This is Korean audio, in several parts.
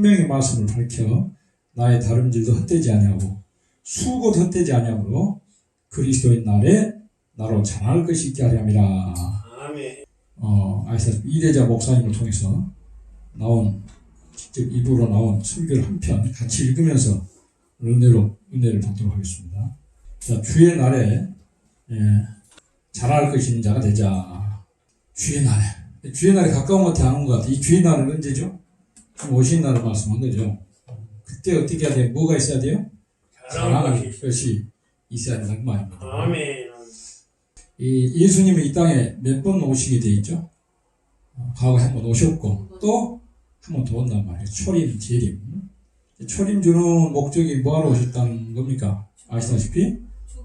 생명의 말씀을 밝혀 나의 다름질도 헛되지 아니하고 수고 헛되지 아니하므로 그리스도의 날에 나로 자랑할 것이 있게 하려 함이라. 아멘. 아시다시피 이대자 목사님을 통해서 나온 직접 입으로 나온 설교를 한 편 같이 읽으면서 은혜를 받도록 하겠습니다. 자, 주의 날에 자랑할 것이 있는 자가 되자. 주의 날에 가까운 것 같아 하는 것 같아. 이 주의 날은 언제죠? 오신 날을 말씀한 거죠. 그때 어떻게 해야 돼요? 뭐가 있어야 돼요? 자랑할 것이 있어야 된다는 말입니다. 아멘. 이 예수님이 이 땅에 몇 번 오시게 돼 있죠? 과거에 한 번 오셨고 또 한 번 더 온단 말이에요. 초림, 재림. 초림 주는 목적이 뭐하러 오셨다는 겁니까? 아시다시피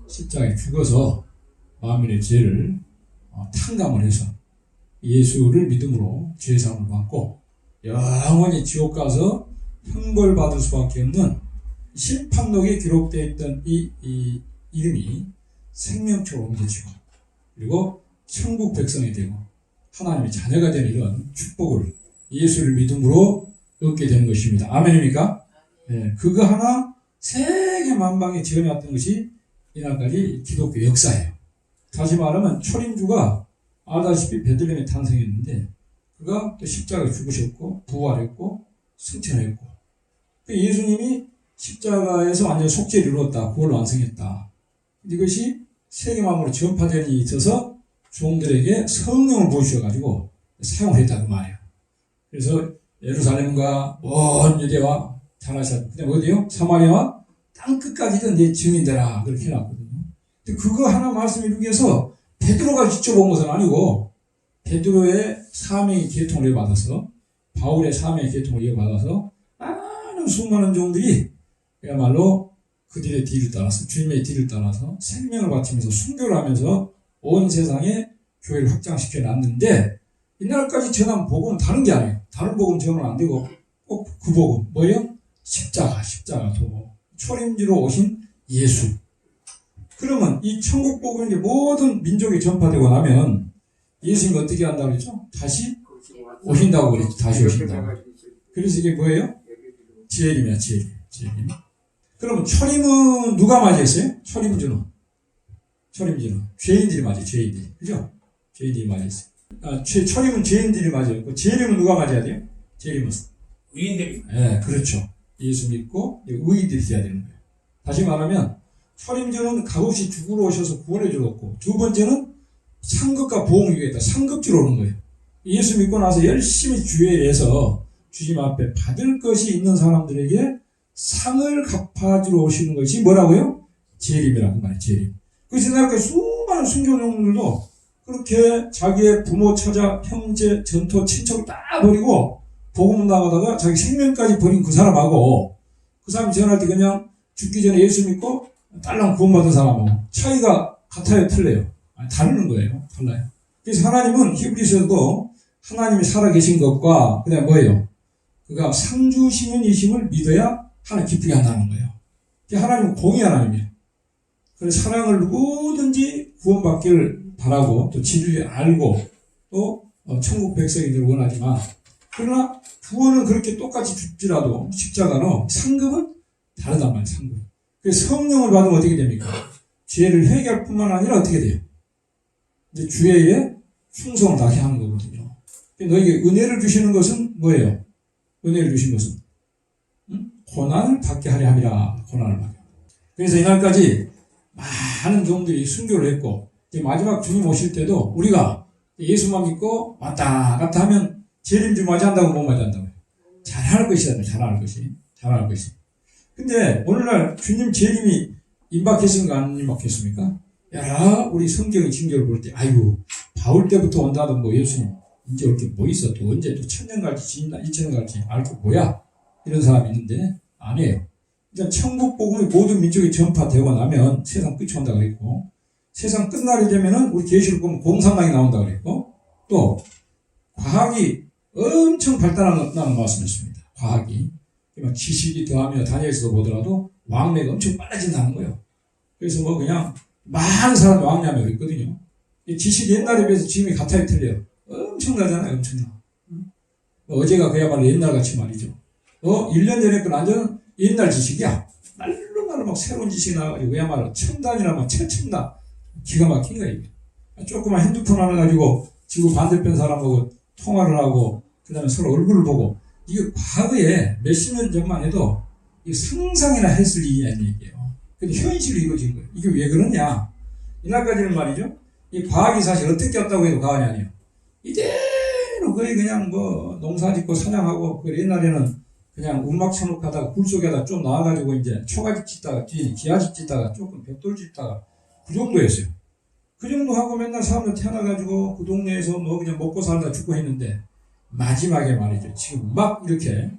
십자가에 죽어서 만민의 죄를 탕감을 해서 예수를 믿음으로 죄사함을 받고 영원히 지옥 가서 형벌받을 수밖에 없는 심판록에 기록되어 있던 이 이름이 생명초로 옮겨지고 그리고 천국 백성이 되고 하나님의 자녀가 되는 이런 축복을 예수를 믿음으로 얻게 되는 것입니다. 아멘입니까? 네, 그거 하나 세계 만방에 지어놨던 것이 이날까지 기독교 역사예요. 다시 말하면 초림주가 알다시피 베들레헴에 탄생했는데 그가 또 십자가에 죽으셨고 부활했고 승천했고 예수님이 십자가에서 완전 속죄를 이루었다. 구원을 완성했다. 이것이 세계 만물로 전파되는 데 있어서 종들에게 성령을 보여주셔가지고 사용을 했다고 말이에요. 그래서 예루살렘과 온 유대와 잘하셨고 그다음 어디요? 사마리아와 땅끝까지도 내 증인되라 그렇게 해놨거든요. 근데 그거 하나 말씀 이루기 위해서 베드로가 직접 온 것은 아니고 베드로의 사명의 계통을 이어받아서 바울의 사명의 계통을 이어받아서 많은 수많은 종들이 그야말로 그들의 뒤를 따라서 주님의 뒤를 따라서 생명을 바치면서 순교를 하면서 온 세상에 교회를 확장시켜 놨는데 이날까지 전한 복음은 다른 게 아니에요. 다른 복음 전하면 안 되고 꼭 그 복음 뭐예요? 십자가 도복 초림지로 오신 예수. 그러면 이 천국 복음이 이제 모든 민족에 전파되고 나면 예수님이 어떻게 한다고 그랬죠? 다시 오신다고 그랬죠. 다시 오신다고. 그래서 이게 뭐예요? 재림이야, 재림. 그러면 초림은 누가 맞이했어요? 초림주는 죄인들이 맞아요. 죄인들이. 그죠? 죄인들이 맞이했어요. 초림은 죄인들이 맞이했고 재림은 누가 맞아야 돼요? 재림은 의인들이. 네, 그렇죠. 예수 믿고 의인들이 돼야 되는 거예요. 다시 말하면 초림주는 값없이 죽으러 오셔서 구원해 주었고 두 번째는 상급과 보응이 있다. 상급주로 오는 거예요. 예수 믿고 나서 열심히 주의를 해서 주님 앞에 받을 것이 있는 사람들에게 상을 갚아주러 오시는 것이 뭐라고요? 재림이라고 말이에요. 재림. 그래서 이날까지 수많은 순교종들도 그렇게 자기의 부모, 처자, 형제, 전토, 친척을 다 버리고 복음 나가다가 자기 생명까지 버린 그 사람하고 그 사람이 전할 때 그냥 죽기 전에 예수 믿고 딸랑 구원받은 사람하고 차이가 같아요? 틀려요? 아니, 다르는 거예요. 달라요. 그래서 하나님은 히브리서도 하나님이 살아계신 것과 그 다음에 뭐예요? 그가 상주시는 이심을 믿어야 하나님 기쁘게 한다는 거예요. 하나님은 공의 하나님이에요. 그래서 사랑을 누구든지 구원받기를 바라고 또 진리를 알고 또 천국 백성이 늘 원하지만 그러나 구원은 그렇게 똑같이 죽지라도 십자가로 상급은 다르단 말이에요. 상급. 그래서 성령을 받으면 어떻게 됩니까? 죄를 회개할 뿐만 아니라 어떻게 돼요? 이제 주의 충성을 다해 하는 거거든요. 너에게 은혜를 주시는 것은 뭐예요? 은혜를 주신 것은 고난을 받게 하려 함이라. 고난을 받게. 그래서 이날까지 많은 종들이 순교를 했고 마지막 주님 오실 때도 우리가 예수만 믿고 왔다 갔다 하면 재림주 맞이한다고 못 맞이한다고요. 잘할 것이다. 잘할 것이. 근데 오늘날 주님 재림이 임박했습니까? 안 임박했습니까? 야, 우리 성경의 징조를 볼 때 아이고 바울 때부터 온다던 뭐 예수님 이제 올 게 뭐 있어? 또 언제 또 천년 갈지 지인다 2000년 갈지 알 게 뭐야? 이런 사람이 있는데 아니에요. 일단 천국 복음이 모든 민족에 전파되고 나면 세상 끝이 온다 그랬고 세상 끝날이 되면은 우리 계시록 보면 공산당이 나온다 그랬고 또 과학이 엄청 발달한다는 말씀이었습니다. 과학이 지식이 더하며 다니엘서도 보더라도 왕래가 엄청 빨라진다는 거예요. 그래서 뭐 그냥 많은 사람이 왕래하며 그랬거든요. 지식이 옛날에 비해서 지금이 같아요, 틀려요? 엄청나잖아요, 엄청나. 어제가 그야말로 옛날같이 말이죠. 1년 전에 건 완전 옛날 지식이야. 날로 막 새로운 지식이 나와가지고 그야말로 첨단이라 막 최첨단. 기가 막힌 거야, 이게. 조그만 핸드폰 하나 가지고 지구 반대편 사람하고 통화를 하고 그 다음에 서로 얼굴을 보고 이게 과거에 몇십 년 전만 해도 이게 상상이나 했을 일이 아닌 얘기예요. 근데 현실로 이루어진 거예요. 이게 왜 그러냐? 이날까지는 말이죠. 이 과학이 사실 어떻게 왔다고 해도 과언이 아니에요. 이대로 거의 그냥 뭐 농사 짓고 사냥하고 그 옛날에는 그냥 운막 쳐놓고 하다가 굴 속에다 좀 나와가지고 이제 초가집 짓다가 뒤에 기아집 짓다가 조금 벽돌 짓다가 그 정도였어요. 그 정도 하고 맨날 사람들 태어나가지고 그 동네에서 뭐 그냥 먹고 살다 죽고 했는데 마지막에 말이죠. 지금 막 이렇게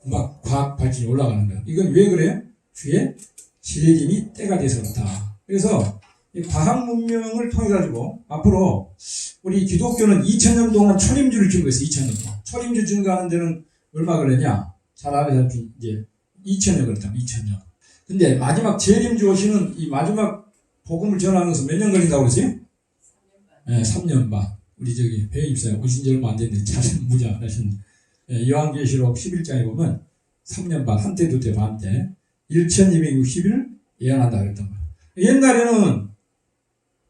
막 과학 발전이 올라가는 거예요. 이건 왜 그래요? 주의 재림이 때가 돼서 그렇다. 그래서 이 과학 문명을 통해 가지고 앞으로 우리 기독교는 2000년 동안 초림주를 증거했어요. 2000년 동안. 초림주 증거하는 데는 얼마 걸렸냐? 잘 알아야지 이제 2000년 걸렸다. 2000년. 근데 마지막 재림주 오시는 이 마지막 복음을 전하는 것은 몇 년 걸린다고 그랬어요? 네, 3년 반. 우리 저기 배임사에 오신 지 얼마 안 됐는데 잘 무장하신 요한계시록 11장에 보면 3년 반, 한때 두때 반 때 1260일 예언한다 그랬단 말이에요. 옛날에는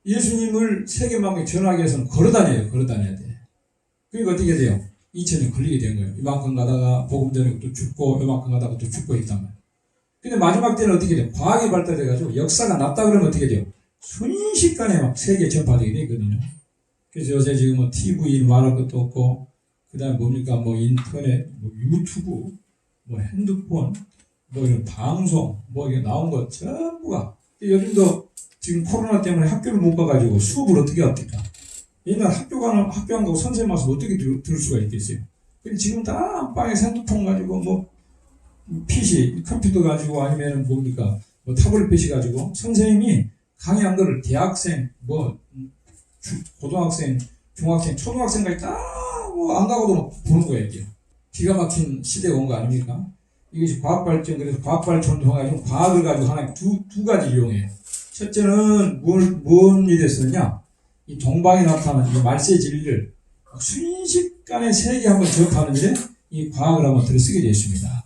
예수님을 세계 만국에 전하기 위해서는 걸어다녀야 돼. 그러니까 어떻게 돼요? 2000년 걸리게 된 거예요. 이만큼 가다가 복음 전하고 또 죽고 이만큼 가다가 또 죽고 있단 말이에요. 근데 마지막 때는 어떻게 돼요? 과학이 발달해가지고 역사가 났다 그러면 어떻게 돼요? 순식간에 막 세계 전파되게 되거든요. 그래서 요새 지금 뭐 TV 말할 것도 없고, 그 다음에 뭡니까? 뭐 인터넷, 뭐 유튜브, 뭐 핸드폰, 뭐 이런 방송, 뭐 이게 나온 거 전부가. 요즘도 지금 코로나 때문에 학교를 못 가가지고 수업을 어떻게 합니까? 옛날 학교 안 가고 선생님 와서 어떻게 들을 수가 있겠어요? 근데 지금 다 안방에서 핸드폰 가지고 뭐 PC, 컴퓨터 가지고 아니면 뭡니까? 뭐 타블릿 PC 가지고 선생님이 강의한 거를 대학생, 뭐 고등학생, 중학생, 초등학생까지 다 뭐 안 가고도 막 보는 거예요, 이게. 기가 막힌 시대가 온 거 아닙니까? 이것이 과학 발전, 그래서 과학 발전을 통해가지고 과학을 가지고 하나 두 가지 이용해요. 첫째는 뭔 일이 됐었냐? 이 동방에 나타나는 이 말세 진리를 순식간에 세계 한번 접하는 일에 이 과학을 한번 들어쓰게 되었습니다.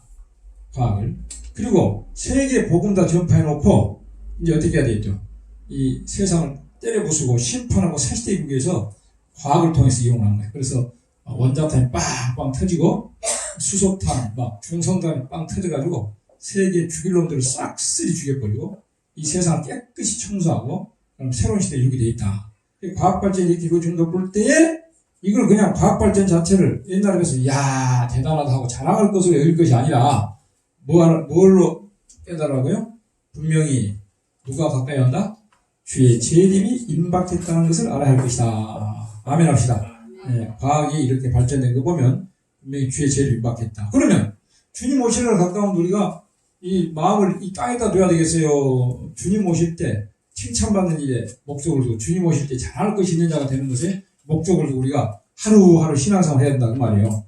과학을. 그리고 세계 복음 다 전파해놓고 이제 어떻게 해야 되겠죠? 이 세상을 때려부수고 심판하고 살시대기 위해서 과학을 통해서 이용하는 거예요. 그래서 원자탄이 빵빵 터지고 수소탄, 막 중성탄이 빵 터져가지고 세계 죽일 놈들을 싹쓸이 죽여버리고 이 세상을 깨끗이 청소하고 그럼 새로운 시대에 이루게 되어 있다. 과학 발전이 이렇게 이루어진다고 볼 때에 이걸 그냥 과학 발전 자체를 옛날에 그래서 야 대단하다 하고 자랑할 것으로 여길 것이 아니라 뭘로 깨달으라고요? 분명히 누가 가까이 한다? 주의 재림이 임박했다는 것을 알아야 할 것이다. 아멘 합시다. 네, 과학이 이렇게 발전된 거 보면 분명히 주의 재림이 임박했다. 그러면 주님 오시려고 가까운 우리가 이 마음을 이 땅에다 둬야 되겠어요. 주님 오실 때 칭찬받는 일에 목적을 두고 주님 오실 때 잘할 것이 있는 자가 되는 것에 목적을 두고 우리가 하루하루 신앙생활을 해야 된다 그 말이에요.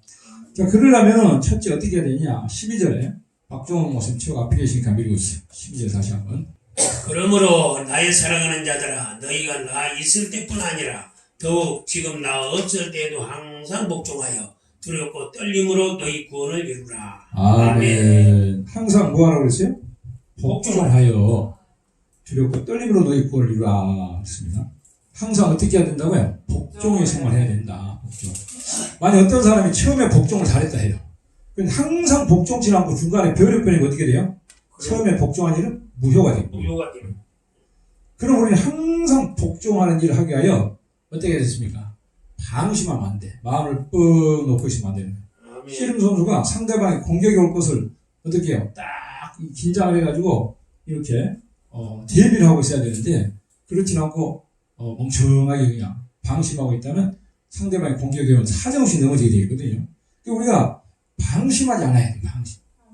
자, 그러려면 첫째 어떻게 해야 되냐? 12절에 박종원 목사님 책 앞에 계시니까 밀고 있어요. 12절 다시 한번. 그러므로 나의 사랑하는 자들아 너희가 나 있을 때뿐 아니라 더욱 지금 나 없을 때에도 항상 복종하여 두렵고 떨림으로 너희 구원을 이루라. 아멘. 항상 뭐 하라고 그랬어요? 복종하여 두렵고 떨림으로 너희 구원을 이루라 했습니다. 항상 어떻게 해야 된다고요? 복종의 생활을 해야 된다. 복종. 만약 어떤 사람이 처음에 복종을 잘했다 해요. 근데 항상 복종치 않고 중간에 변형이 어떻게 돼요? 처음에 복종한 일은 무효가 됩니다. 무효가 됩니다. 그럼 우리는 항상 복종하는 일을 하기 위하여 어떻게 됐습니까? 방심하면 안 돼. 마음을 뻥 놓고 있으면 안 되는 거예요. 씨름 선수가 상대방이 공격이 올 것을 어떻게 해요? 딱 긴장을 해가지고 이렇게 대비를 하고 있어야 되는데 그렇진 않고 멍청하게 그냥 방심하고 있다면 상대방이 공격이 오면 사정없이 넘어지게 되거든요. 그러니까 우리가 방심하지 않아야 돼.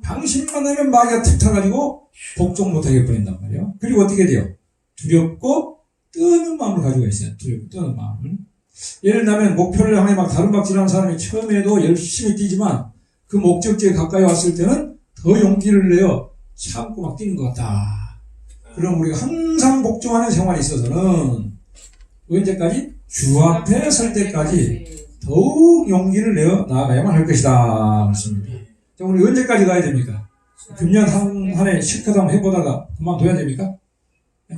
방심만 하면 마귀가 툭 타가지고 복종 못하게 버린단 말이에요. 그리고 어떻게 돼요? 두렵고 뜨는 마음을 가지고 있어요. 두렵고 뜨는 마음을. 예를 들면 목표를 향해 막 다른박질하는 사람이 처음에도 열심히 뛰지만 그 목적지에 가까이 왔을 때는 더 용기를 내어 참고 막 뛰는 것 같다. 그럼 우리가 항상 복종하는 생활에 있어서는 언제까지? 주 앞에 설 때까지 더욱 용기를 내어 나아가야만 할 것이다. 말씀입니다. 자, 우리 언제까지 가야 됩니까? 금년 한 해 실컷 한번 해보다가 그만둬야 됩니까?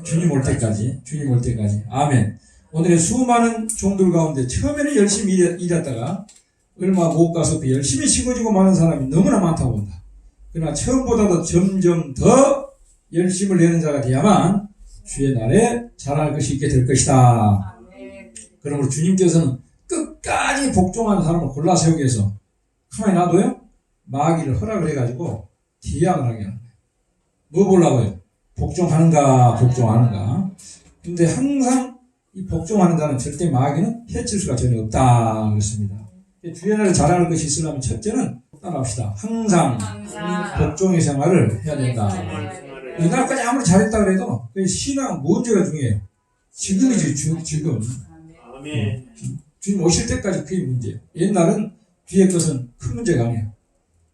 주님 올 때까지. 주님 올 때까지. 아멘. 오늘의 수많은 종들 가운데 처음에는 열심히 일했다가 얼마 못 가서 그 열심히 쉬고지고 마는 사람이 너무나 많다고 본다. 그러나 처음보다도 점점 더 열심을 내는 자가 돼야만 주의 날에 자랄 것이 있게 될 것이다. 그러므로 주님께서는 끝까지 복종하는 사람을 골라 세우기 위해서 가만히 놔둬요? 마귀를 허락을 해가지고 기약을 하게 하는 거예요. 뭐 보려고요? 복종하는가 복종하는가. 근데 항상 이 복종하는 자는 절대 마귀는 해칠 수가 전혀 없다 그랬습니다. 주의 날에 자라는 것이 있으려면 첫째는 따라합시다. 항상 복종의 생활을 해야 된다. 이날까지 아무리 잘했다 그래도 신앙은 문제가 중요해요. 지금이지 지금. 아멘. 주님 오실 때까지 그게 문제예요. 옛날은 뒤에 것은 큰 문제가 아니에요.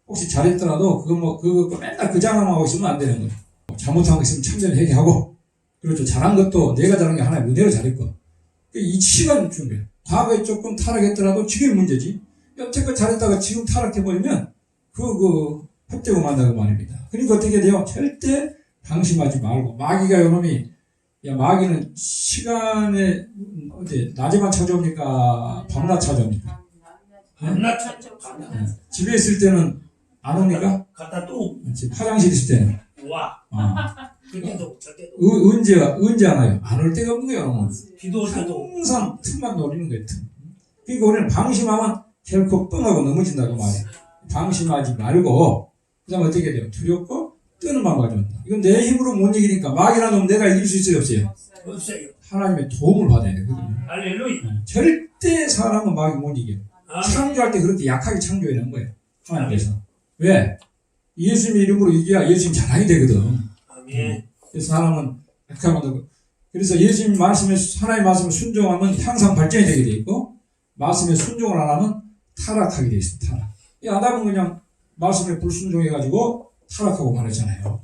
혹시 잘했더라도 그거 맨날 그 장난하고 있으면 안 되는 거예요. 잘못한 거 있으면 참전을 회개하고, 그렇죠. 잘한 것도 내가 잘한 게 하나의 은혜로 잘했고, 이 시간 중요해요. 과거에 조금 타락했더라도 지금 문제지. 여태껏 잘했다가 지금 타락해버리면 헛되고 만다고 말입니다. 그러니까 어떻게 돼요? 절대 방심하지 말고. 마귀가 요놈이, 야, 마귀는 시간에 낮에만 찾아옵니까? 밤낮 찾아옵니까? 밤낮 찾죠. 집에 있을 때는 안 옵니까? 갔다 또 화장실 있을 때는. 와. 그때도 저때도. 언제 안 와요? 안 올 때가 없는 거예요. 비도 올 때도. 항상 틈만 노리는 거예요, 틈. 그러니까 우리는 방심하면 결코 뻥하고 넘어진다고 말이에요. 방심하지 말고, 그 다음에 어떻게 돼요? 두렵고 뜨는 마음 가져온다. 이건 내 힘으로 못 이기니까 마귀라는 놈 내가 이길 수 있어요, 없어요? 없어요. 하나님의 도움을 받아야 되거든요. 할렐루야. 절대 사람은 마귀 못 이겨요. 창조할 때 그렇게 약하게 창조해낸 거예요. 하나님께서. 왜? 예수님 이름으로 이겨야 예수님 자랑이 되거든. 아멘. 그래서 사람은 약하게 만들고. 그래서 예수님 말씀에, 하나님의 말씀을 순종하면 향상 발전이 되게 돼 있고, 말씀에 순종을 안 하면 타락하게 돼 있습니다. 타락. 이 아담은 그냥 말씀에 불순종해가지고 타락하고 말했잖아요.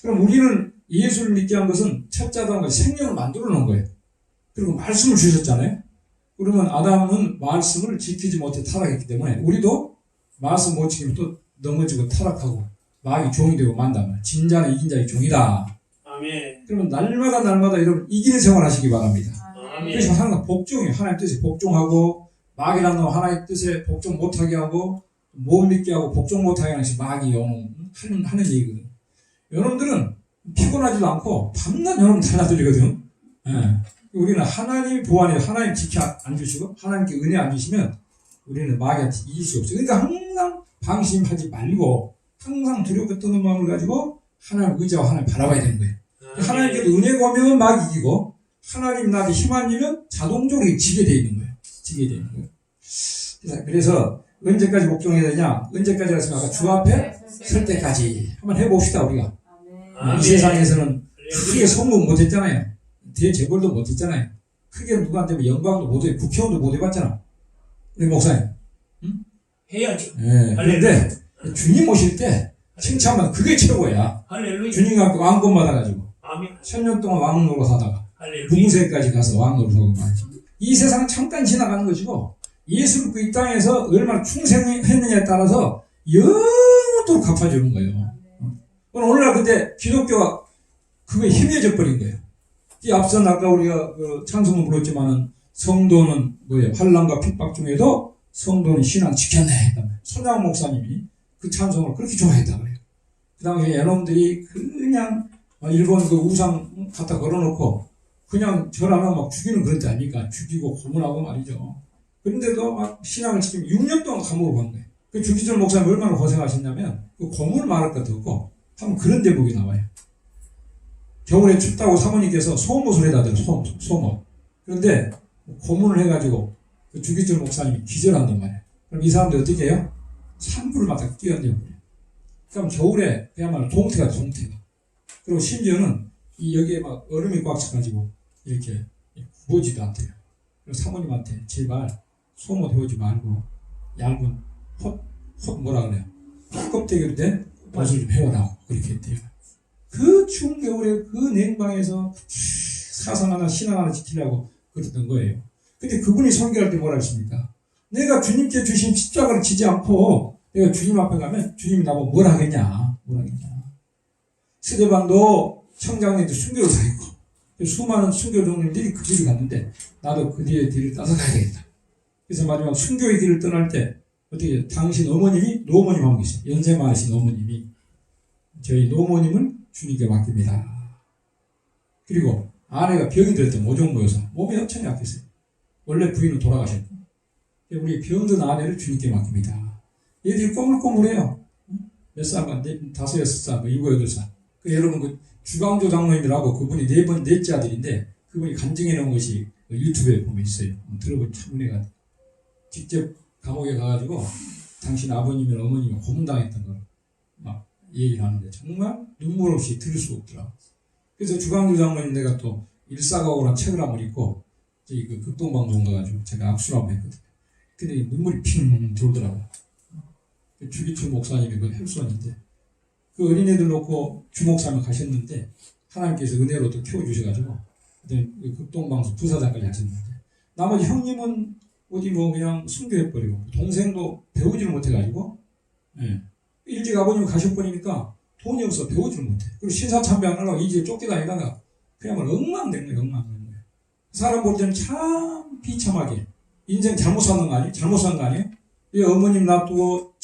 그럼 우리는 예수를 믿게 한 것은 첫째 아담과 생명을 만들어 놓은 거예요. 그리고 말씀을 주셨잖아요. 그러면 아담은 말씀을 지키지 못해 타락했기 때문에 우리도 말씀 못 지키면 또 넘어지고 타락하고 마귀 종이 되고 만다면 진자는 이긴 자의 종이다. 아멘. 그러면 날마다 여러분 이기는 생활 하시기 바랍니다. 아멘. 그래서 항상 복종이에요. 하나님 뜻에 복종하고, 마귀라는 놈 하나님 뜻에 복종 못하게 하고, 못 믿게 하고 복종 못하게 하는 것이 마귀 하는 얘기거든. 여러분들은 피곤하지도 않고 밤낮 여러분 달라들리거든. 예. 우리는 하나님이 보호하니 하나님 지켜 안 주시고 하나님께 은혜 안 주시면 우리는 마귀한테 이길 수 없어요. 그러니까 항상 방심하지 말고 항상 두렵고 떠는 마음을 가지고 하나님 의지하고 하나님 바라봐야 되는 거예요. 하나님께도 은혜가 오면 막 이기고 하나님 나한테 힘 안 주면 자동적으로 지게 돼 있는 거예요. 지게 돼 있는 거예요. 그래서 언제까지 복종해야 되냐? 언제까지 했으면 아까 주 앞에 설 때까지 한번 해봅시다 우리가. 이 세상에서는 크게 성공 못했잖아요. 대재벌도 못했잖아요. 크게 누구한테 뭐 영광도 못해, 국회의원도 못 해봤잖아. 우리 목사님. 응? 해야죠. 네. 그런데 주님 오실 때 칭찬만 그게 최고야. 할렐루야. 주님과 왕권 받아가지고 아멘. 1000년 동안 왕 노릇 하다가 할렐루야. 궁세까지 가서 왕 노릇 하고 말이죠. 이 세상은 잠깐 지나가는 것이고 예수 믿고 이 땅에서 얼마나 충성했느냐에 따라서 영원토록 갚아주는 거예요. 오늘날 근데 기독교가 그거에 희미해져 버린 거예요. 이 앞서 아까 우리가 그 찬송을 불렀지만은 성도는 뭐예요? 환난과 핍박 중에도 성도는 신앙 지켰네. 손양 목사님이 그 찬송을 그렇게 좋아했다 그래요. 그 당시에 여러분들이 그냥 일본 그 우상 갖다 걸어놓고 그냥 절 하나 막 죽이는 그런 때 아닙니까? 죽이고 고문하고 말이죠. 그런데도 막 신앙을 지키면 6년 동안 감옥을 간 거예요. 그 주기철 목사님 얼마나 고생하셨냐면 그 고문을 말할 것도 없고 하면 그런 대목이 나와요. 겨울에 춥다고 사모님께서 소옷을 해다 줘요. 소옷. 그런데 고문을 해가지고 그 주기철 목사님이 기절한단 말이에요. 그럼 이 사람들 어떻게 해요? 산불을 막 뛰어내버려요. 그럼 겨울에 그야말로 동태가. 그리고 심지어는 이 여기에 막 얼음이 꽉 차가지고 이렇게 구워지도 않대요. 그래서 사모님한테 제발 소못 해오지 말고 얇은 톳 뭐라 그래요? 껍데기로 된 옷을 좀 해오라고 그렇게 했대요. 그 추운 겨울에 그 냉방에서 사상 하나 신앙 하나 지키려고 그랬던 거예요. 근데 그분이 설교할 때 뭐라 했습니까? 내가 주님께 주신 십자가를 지지 않고 내가 주님 앞에 가면 주님이 나보고 뭘 하겠냐. 스데반도 청장님도 순교를 다 했고 수많은 순교 종님들이 그 길을 갔는데 나도 그 뒤에 뒤를 따서 가야 되겠다. 그래서 마지막 순교의 길을 떠날 때 어떻게 당신 어머님이 노모님 하고 계세요. 연세 많으신 노모님이 저희 노모님을 주님께 맡깁니다. 그리고 아내가 병이 들었대. 모종 모여서 몸이 엄청 약했어요. 원래 부인은 돌아가셨고 우리 병든 아내를 주님께 맡깁니다. 얘들이 꼬물꼬물해요. 몇 살만, 5, 6살, 7, 8살. 여러분 그 주광조 장로님이라고 그분이 넷째 아들인데 그분이 간증해 놓은 것이 유튜브에 보면 있어요. 들어보면 참 은혜가 직접 감옥에 가가지고 당신 아버님이나 어머님이 고문당했던 걸 막 얘기를 하는데 정말 눈물 없이 들을 수가 없더라고요. 그래서 주광조 장로님 내가 또 일사각오란 책을 한번 읽고 저희 그 극동방송 가가지고 제가 악수를 한번 했거든요. 근데 눈물이 핑 들어오더라고요. 주기철 목사님이 그 헬스원인데 그 어린애들 놓고 주목사님 가셨는데 하나님께서 은혜로 또 키워주셔가지고 그 극동방송 부사장까지 하셨는데 나머지 형님은 어디 뭐 그냥 순교해버리고 동생도 배우지를 못해가지고 일찍 아버님 가셔버리니까 돈이 없어 배우지를 못해. 그리고 신사참배하려고 이제 쫓겨다니다가 그야말로 엉망된 거예요. 사람 볼 때는 참 비참하게 인생 잘못 사는 거 아니에요? 잘못 산 거 아니에요? 이 어머님 놔두고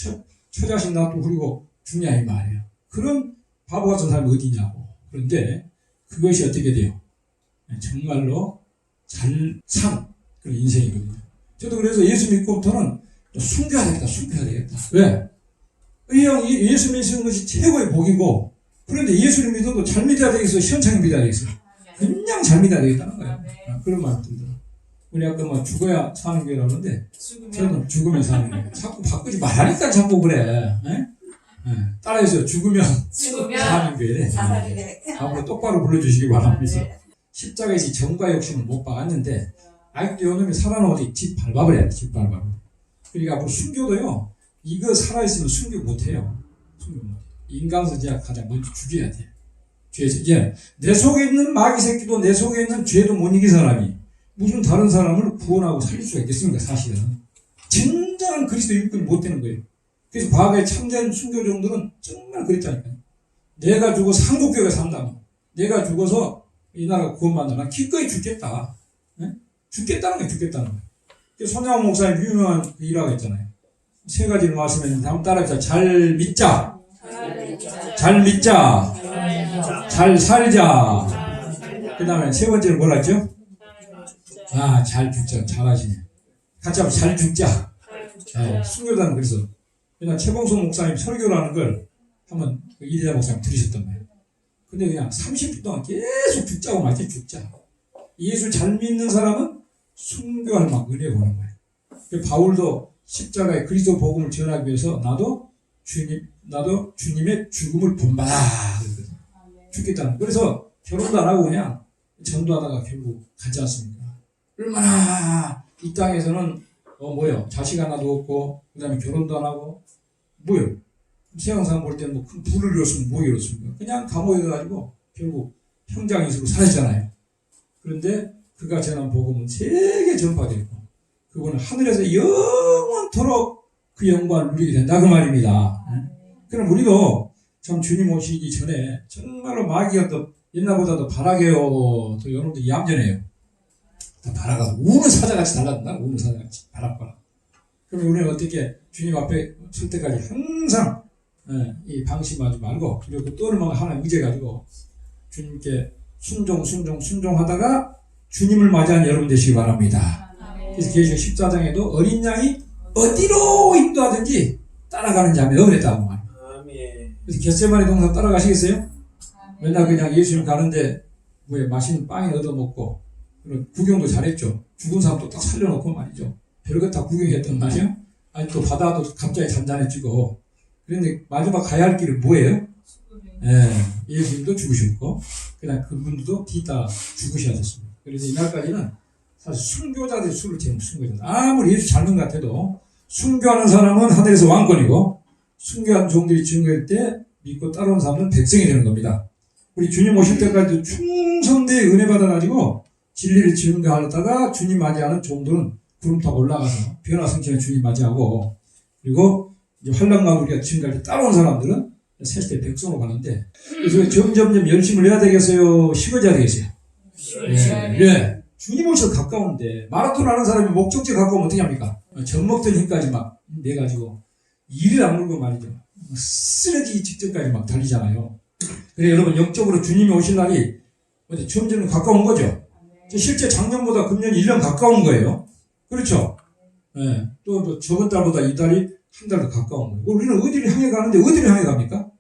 처자식 놔두고 그리고 죽냐 이 말이에요. 그런 바보 같은 사람이 어디 있냐고. 그런데 그것이 어떻게 돼요? 정말로 잘 산 그런 인생이거든요. 저도 그래서 예수 믿고부터는 숨겨야 되겠다. 왜? 예수 믿는 것이 최고의 복이고 그런데 예수를 믿어도 잘 믿어야 되겠어? 시원찮게 믿어야 되겠어? 그냥 잘 믿어야 되겠다는 거예요. 그런 말을 들더라고요. 우리 아까 뭐 죽어야 사는 교회라는데 저는 죽으면 사는 거예요. 자꾸 바꾸지 말라니까 자꾸 그래. 따라해서 죽으면 사는 교회. 앞으로 똑바로 불러주시기 바랍니다. 십자가에서 정과 욕심을 못 박았는데 아직도 요놈이 살아나오니 집 밟아버려야 돼. 집 밟아버려. 그러니까 앞으로 순교도요. 이거 살아있으면 순교 못해요. 인간서지야 가장 먼저 죽여야 돼. 죄에서 이제 내 속에 있는 마귀 새끼도 내 속에 있는 죄도 못 이긴 사람이 무슨 다른 사람을 구원하고 살릴 수가 있겠습니까? 사실은 진정한 그리스도 일꾼이 못 되는 거예요. 그래서 과거에 참된 순교종들은 정말 그랬다니까요. 내가 죽어서 한국교회가 산다면 내가 죽어서 이 나라가 구원받는다면 기꺼이 죽겠다. 죽겠다는 거예요. 그래서 손양호 목사님 유명한 그 일화가 있잖아요. 세 가지를 말씀했는데 한번 따라해보자. 잘 믿자. 잘 살자. 그 다음에 세 번째는 뭐라 했죠? 잘 죽자. 잘하시네. 같이 한번 잘 죽자. 순교단은 그래서 그냥 최봉성 목사님 설교를 하는 걸 한번 이대자 목사님 들으셨던 거예요. 근데 그냥 30분 동안 계속 죽자고 말지 죽자. 예수 잘 믿는 사람은 순교할 만큼 은혜 보는 거예요. 바울도 십자가의 그리스도 복음을 전하기 위해서 나도 주님의 죽음을 본받아. 죽겠다는. 그래서 결혼도 안 하고 그냥 전도하다가 결국 가지 않습니까? 얼마나 이 땅에서는 자식 하나도 없고 그 다음에 결혼도 안 하고 뭐요? 세상상 볼 때는 큰 부를 이뤘으면 뭐 이뤘습니까? 그냥 감옥에 가가지고 결국 형장이수로 살았잖아요. 그런데 그가 전한 복음은 세계 전파되고 그분은 하늘에서 영원토록 그 영광을 누리게 된다 그 말입니다. 그럼 우리도 참 주님 오시기 전에 정말로 마귀가 또 옛날보다 더 바라게요. 또 여러분들 얌전해요. 더 바라가 우는 사자같이 달라든다. 우는 사자같이 바락바락. 그럼 우리는 어떻게 주님 앞에 설 때까지 항상 방심하지 말고 그리고 또 얼마나 하나 의지해가지고 주님께 순종하다가 주님을 맞이한 여러분 되시기 바랍니다. 그래서 계시록 14장에도 어린 양이 어디로 인도하든지 따라가는 자매 그랬다고 말합니다. 그래서 겟세마네 동산 따라가시겠어요? 맨날 그냥 예수님 가는데 맛있는 빵이 얻어먹고 구경도 잘했죠. 죽은 사람도 딱 살려놓고 말이죠. 별것 다 구경했단 말이에요. 아니 또 바다도 갑자기 잔잔해지고 그런데 마지막 가야 할 길은 뭐예요? 예수님도 죽으셨고 그다음 그분들도 뒤따라 죽으셔야 됐습니다. 그래서 이날까지는 사실 순교자들이 술을 채우는 순교자. 아무리 예수 닮은 것 같아도 순교하는 사람은 하늘에서 왕권이고 순교한 종들이 증거할 때 믿고 따라온 사람은 백성이 되는 겁니다. 우리 주님 오실 때까지 충성되게 은혜 받아가지고 진리를 증거하다가 주님 맞이하는 종들은 구름 타고 올라가서 변화성취하는 주님 맞이하고 그리고 이제 환란과 우리가 지금까지 따라온 사람들은 세시대 백성으로 가는데, 그래서 점점점 열심을 해야 되겠어요? 쉬워져야 되겠어요? 예. 주님 오셔서 가까운데, 마라톤 하는 사람이 목적지에 가까우면 어떻게 합니까? 젖먹던 힘까지 막 내가지고, 이를 악물고 말이죠. 쓰러지기 직전까지 막 달리잖아요. 그래, 여러분, 영적으로 주님이 오실 날이 어디 점점 가까운 거죠? 실제 작년보다 금년 1년 가까운 거예요. 그렇죠? 예. 또 저번 달보다 이 달이 한 달 더 가까운 거예요. 우리는 어디를 향해 가는데 어디를 향해 갑니까?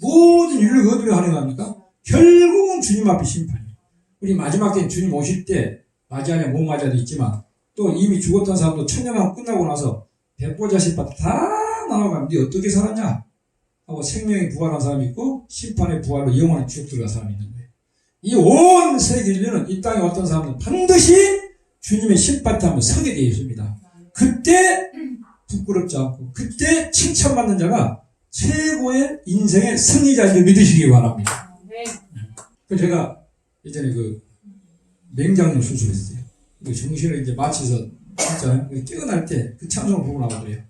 모든 인류가 어디를 향해 갑니까? 결국은 주님 앞에 심판이에요. 우리 마지막 때 주님 오실 때 맞이하냐 못 맞이하냐 있지만 또 이미 죽었던 사람도 천년왕 끝나고 나서 백보자식밭 다 나눠가면 네 어떻게 살았냐 하고 생명이 부활한 사람이 있고 심판의 부활로 영원히 지옥 들어간 사람이 있는 거예요. 이 온 세계 인류는 이 땅에 왔던 사람들은 반드시 주님의 심판대 한번 서게 되어 있습니다. 그때 부끄럽지 않고 그때 칭찬받는 자가 최고의 인생의 승리자인 줄 믿으시기 바랍니다. 그래서 제가 예전에 그 맹장염 수술했어요. 그 정신을 이제 마치서 진짜 깨어날 때 그 찬송을 부르고 나가더래요.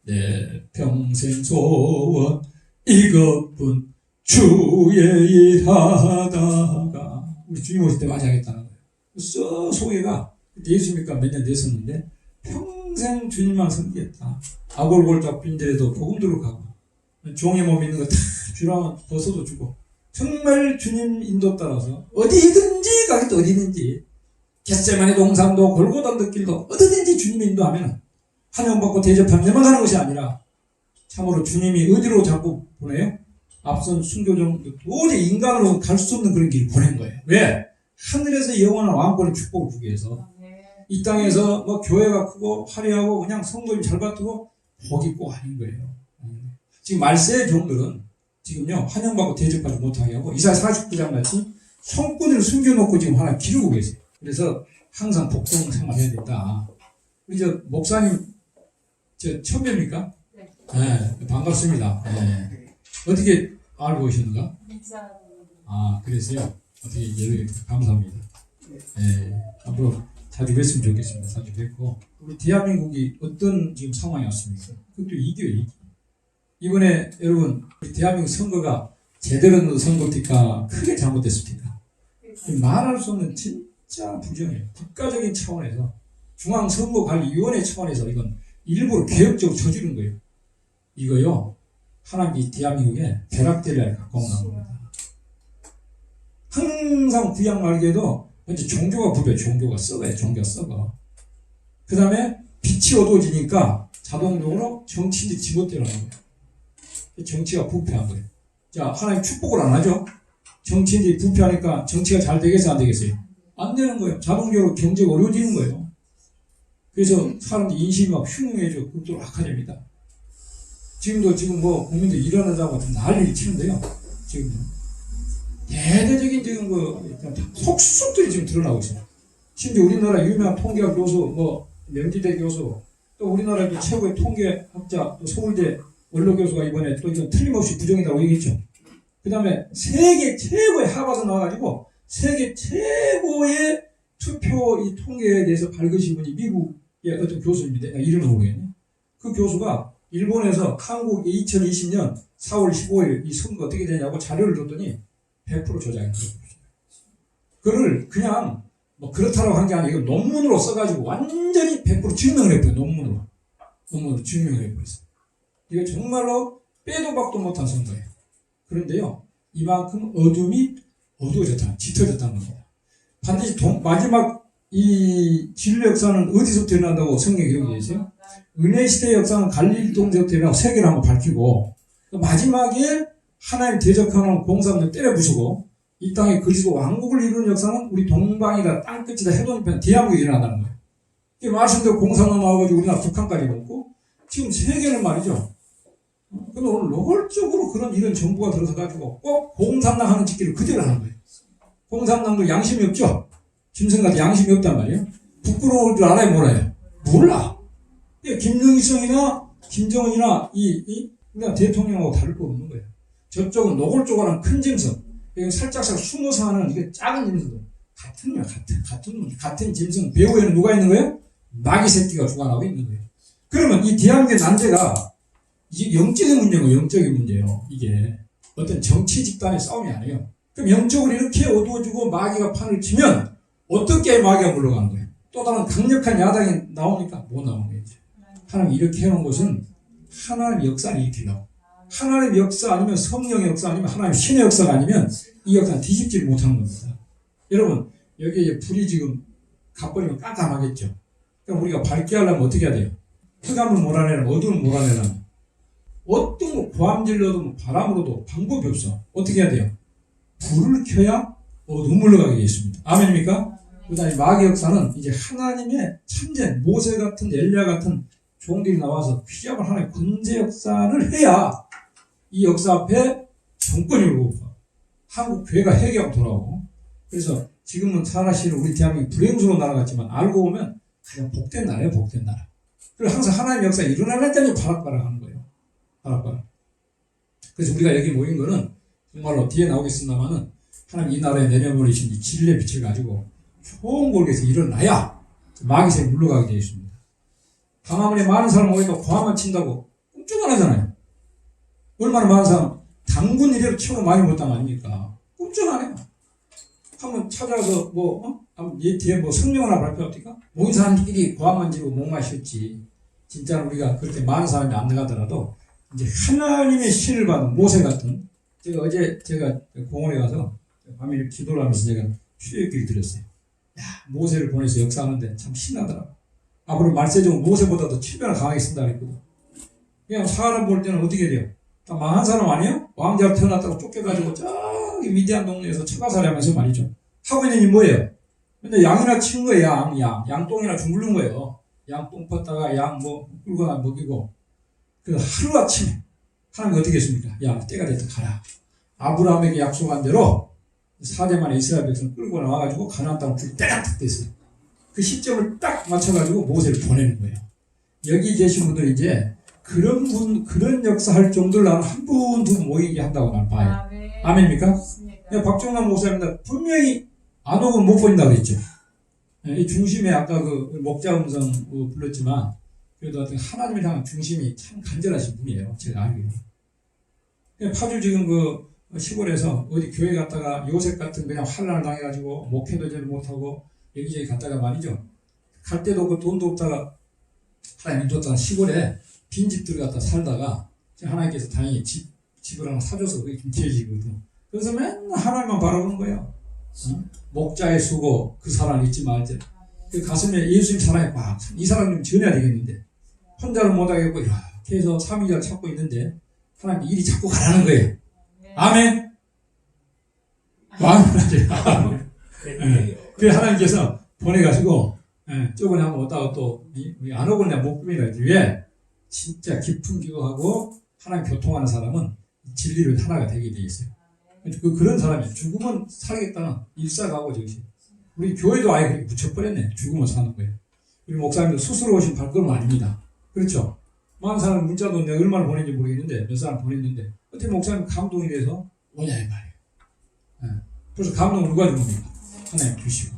내 평생 소원 이것뿐 주의 일하다가 우리 주님 오실 때 많이 하겠다는 거예요. 소개가 예수 믿고 몇 년 됐었는데 평생 주님만 섬기겠다. 아골골짝 빈대에도 복음 들어가고 종의 몸 있는 거 다 주라면 벗어도 주고 정말 주님 인도 따라서 어디든지 가겠다. 어디든지 겟세마네 동산도 골고다 득길도 어디든지 주님 인도하면 환영받고 대접하면 내만 가는 것이 아니라 참으로 주님이 어디로 자꾸 보내요? 앞선 순교정 도저히 인간으로 갈 수 없는 그런 길을 보낸 거예요. 왜? 하늘에서 영원한 왕권의 축복을 주기 위해서 이 땅에서 뭐 교회가 크고 화려하고 그냥 성도님 잘 받고 복이 꼭 아닌 거예요. 지금 말세의 종들은 지금요 환영받고 대접하지 못하게 하고 이사야 49장 같이 성꾼을 숨겨놓고 지금 하나 기르고 계세요. 그래서 항상 복종 생활해야 된다. 우리 저 목사님 저 처음 뵙니까? 네, 반갑습니다. 네. 어떻게 알고 오셨는가? 아, 그래서요. 어떻게 이렇게 감사합니다. 네, 앞으로 자주 뵀으면 좋겠습니다. 자주 뵙고 우리 대한민국이 어떤 지금 상황이 왔습니까? 그것도 이겨요. 이번에 여러분 우리 대한민국 선거가 제대로 된 선거입니까? 크게 잘못됐습니다. 말할 수 없는 진짜 부정이에요. 국가적인 차원에서 중앙선거관리위원회 차원에서 이건 일부러 개혁적으로 저지른 거예요. 이거요 하나님이 대한민국에 벼락대리를 갖고 나온 겁니다. 항상 구약 말기에도 먼저 종교가 부벼, 종교가 썩어요. 종교가 썩어. 그 다음에 빛이 어두워지니까 자동적으로 정치인들이 지멋대로 하는 거예요. 정치가 부패한 거예요. 자, 하나님 축복을 안 하죠? 정치인들이 부패하니까 정치가 잘 되겠어요? 안 되겠어요? 안 되는 거예요. 자동적으로 경제가 어려워지는 거예요. 그래서 사람들 인심이 막 흉흉해져. 그것도 악화됩니다. 지금 뭐 국민들 일어나자고 난리를 치는데요. 지금 대대적인 지금 속수들이 지금 드러나고 있습니다. 심지어 우리나라 유명한 통계학 교수, 명지대 교수, 또 우리나라의 최고의 통계학자, 또 서울대 원로 교수가 이번에 또 이건 틀림없이 부정이라고 얘기했죠. 그 다음에 세계 최고의 하버드 나와가지고 세계 최고의 투표 이 통계에 대해서 밝으신 분이 미국의 어떤 교수입니다. 이름을 모르겠네. 그 교수가 일본에서 한국 2020년 4월 15일 이 선거 어떻게 되냐고 자료를 줬더니 100% 조작인 거예요. 그걸 그냥 뭐 그렇다라고 한 게 아니고 논문으로 써가지고 완전히 100% 증명을 해버려요. 논문으로 증명을 해버렸어요. 이거 정말로 빼도 박도 못한 선거예요. 그런데요, 이만큼 어둠이 어두워졌다, 짙어졌다는 겁니다. 반드시 마지막 이 진리 역사는 어디서부터 일어난다고 성경에 기록이 되어 있어요? 은혜 시대의 역사는 갈릴리 동서부터 일어나고 세계를 한번 밝히고 마지막에 하나님 대적하는 공산을 때려 부수고 이 땅에 그리스도 왕국을 이루는 역사는 우리 동방이다 땅끝이다 해동편 대한민국에 일어난다는 거예요. 이 말씀대로 공산당 나와가지고 우리나라 북한까지 넘고 지금 세계는 말이죠. 근데 오늘 노골적으로 이런 정부가 들어서가지고 꼭 공산당 하는 짓기를 그대로 하는 거예요. 공산당도 양심이 없죠? 김성같이 양심이 없단 말이에요. 부끄러울 줄 알아요, 몰라요? 몰라. 김정일성이나 김정은이나 그냥 대통령하고 다를 거 없는 거예요. 저쪽은 노골적으로 하는 큰 짐승, 여기 살짝씩 숨어서 하는 이게 작은 짐승들. 같은 짐승 배후에는 누가 있는 거예요? 마귀 새끼가 주관하고 있는 거예요. 그러면 이 대한민국의 난제가 이게 영적인 문제고 영적인 문제예요. 이게 어떤 정치 집단의 싸움이 아니에요. 그럼 영적으로 이렇게 어두워지고 마귀가 판을 치면 어떻게 마귀가 물러가는 거예요? 또 다른 강력한 야당이 나오니까 못 나오는 거예요. 하나님 이렇게 해놓은 것은 하나님의 역사를 일으키려고. 하나님의 역사 아니면 성령의 역사 아니면 하나님의 신의 역사가 아니면 이 역사는 뒤집지를 못하는 겁니다. 여러분 여기에 이제 불이 지금 가버리면 깜깜하겠죠. 그럼 우리가 밝게 하려면 어떻게 해야 돼요? 흑암을 몰아내려면 어두움을 몰아내려면 어떤 거 고함질러도 바람으로도 방법이 없어. 어떻게 해야 돼요? 불을 켜야 어둠을 물러가게 되어 있습니다. 아멘입니까? 그 다음에 마귀 역사는 이제 하나님의 참된 모세 같은 엘리야 같은 종들이 나와서 휘잡을 하나님의 군제 역사를 해야 이 역사 앞에 정권이 오고 한국 교회가 회개하고 돌아오고. 그래서 지금은 사실은 우리 대한민국이 불행스러운 나라 같지만 알고 보면 가장 복된 나라예요. 복된 나라. 그리고 항상 하나님의 역사가 일어날 때는 바락바락 하는 거예요. 바락바락. 그래서 우리가 여기 모인 거는 정말로 뒤에 나오겠습니다만은 하나님 이 나라에 내려버리신 이 진리의 빛을 가지고 좋은 곳에서 일어나야 마귀세에 물러가게 되어 있습니다. 광화문에 많은 사람 오니까 광화문 친다고 꼼짝 안 하잖아요. 얼마나 많은 사람 당군 이래로 치고 많이 못한 거 아닙니까? 꼼짝 안 해요. 한번 찾아서 뒤에 성명 하나 발표합니까? 모인 사람들끼리 광화문 지고 목 마셨지. 진짜 우리가 그렇게 많은 사람이 안 나가더라도 이제 하나님의 신을 받은 모세 같은 제가 공원에 가서 밤에 기도를 하면서 제가 휴일길 드렸어요. 야, 모세를 보내서 역사하는데 참 신나더라고. 앞으로 말세종 모세보다도 7배나 강하게 쓴다 그랬거든. 그냥 사람 볼 때는 어떻게 돼요? 다 망한 사람 아니에요? 왕자로 태어났다고 쫓겨가지고 저기 미디안 동네에서 처가살이 하면서 말이죠. 하고 있는 일이 뭐예요? 근데 양이나 치는 거예요. 양똥이나 주물른 거예요. 양똥 뻗다가 양 끌거나 먹이고. 그 하루아침에 하나님이 어떻게 했습니까? 야, 때가 됐다 가라. 아브라함에게 약속한 대로 4대만의 이스라엘 백성을 끌고 나와가지고 가나안 땅을 줄 때가 딱 됐어요. 그 시점을 딱 맞춰가지고 모세를 보내는 거예요. 여기 계신 분들 이제 그런 역사 할 정도로 나는 한 분, 두 분 모이게 한다고 나는 봐요. 아멘입니까? 박종남 목사입니다. 분명히 안 오고 못 보인다고 그랬죠. 이 중심에 아까 그 목자 음성 불렀지만 그래도 하나님을 향한 중심이 참 간절하신 분이에요. 제가 알기로는. 파주 지금 그 시골에서 어디 교회 갔다가 요셉 같은 그냥 환란을 당해가지고 목회도 잘 못하고 여기저기 갔다가 말이죠. 갈 때도 없고 돈도 없다가 하나님 줬다가 시골에 빈집 들어갔다 살다가 하나님께서 다행히 집을 하나 사줘서 그게 김치해지거든. 그래서 맨날 하나님만 바라보는 거예요. 목자의 수고 그 사랑 잊지 말자. 그 가슴에 예수님 사랑이 막 이 사람 좀 전해야 되겠는데 혼자는 못하겠고 이렇게 해서 3일을 찾고 있는데 하나님 일이 자꾸 가라는 거예요. 아멘. 아멘. 그래 하나님께서 보내가지고 저번에 한번 왔다가 또 안 오고 내가 못 꾸미라 했지. 왜? 진짜 깊은 기도하고 하나님 교통하는 사람은 진리로 하나가 되게 돼 있어요. 그런 사람이 죽으면 살겠다는 일사가고 저것이. 우리 교회도 아예 그렇게 붙여버렸네. 죽으면 사는 거예요. 우리 목사님도 스스로 오신 발걸음 아닙니다. 그렇죠? 많은 사람 문자도 내가 얼마나 보냈는지 모르겠는데 몇 사람 보냈는데 어떻게 목사님 감동이 돼서 오냐 이 말이에요. 그래서 감동을 누가 준 겁니까? 하나님 주시고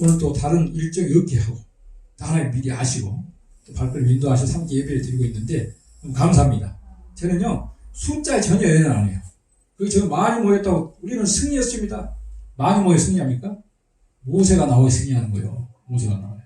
오늘 또 다른 일정이 없게 하고 하나님 미리 아시고 또 발걸음 인도하셔서 함께 예배를 드리고 있는데 감사합니다. 저는요 숫자에 전혀 연연 안 해요. 저 많이 모였다고 우리는 승리했습니다. 많이 모여 승리합니까? 모세가 나와야 승리하는 거예요. 모세가 나와요.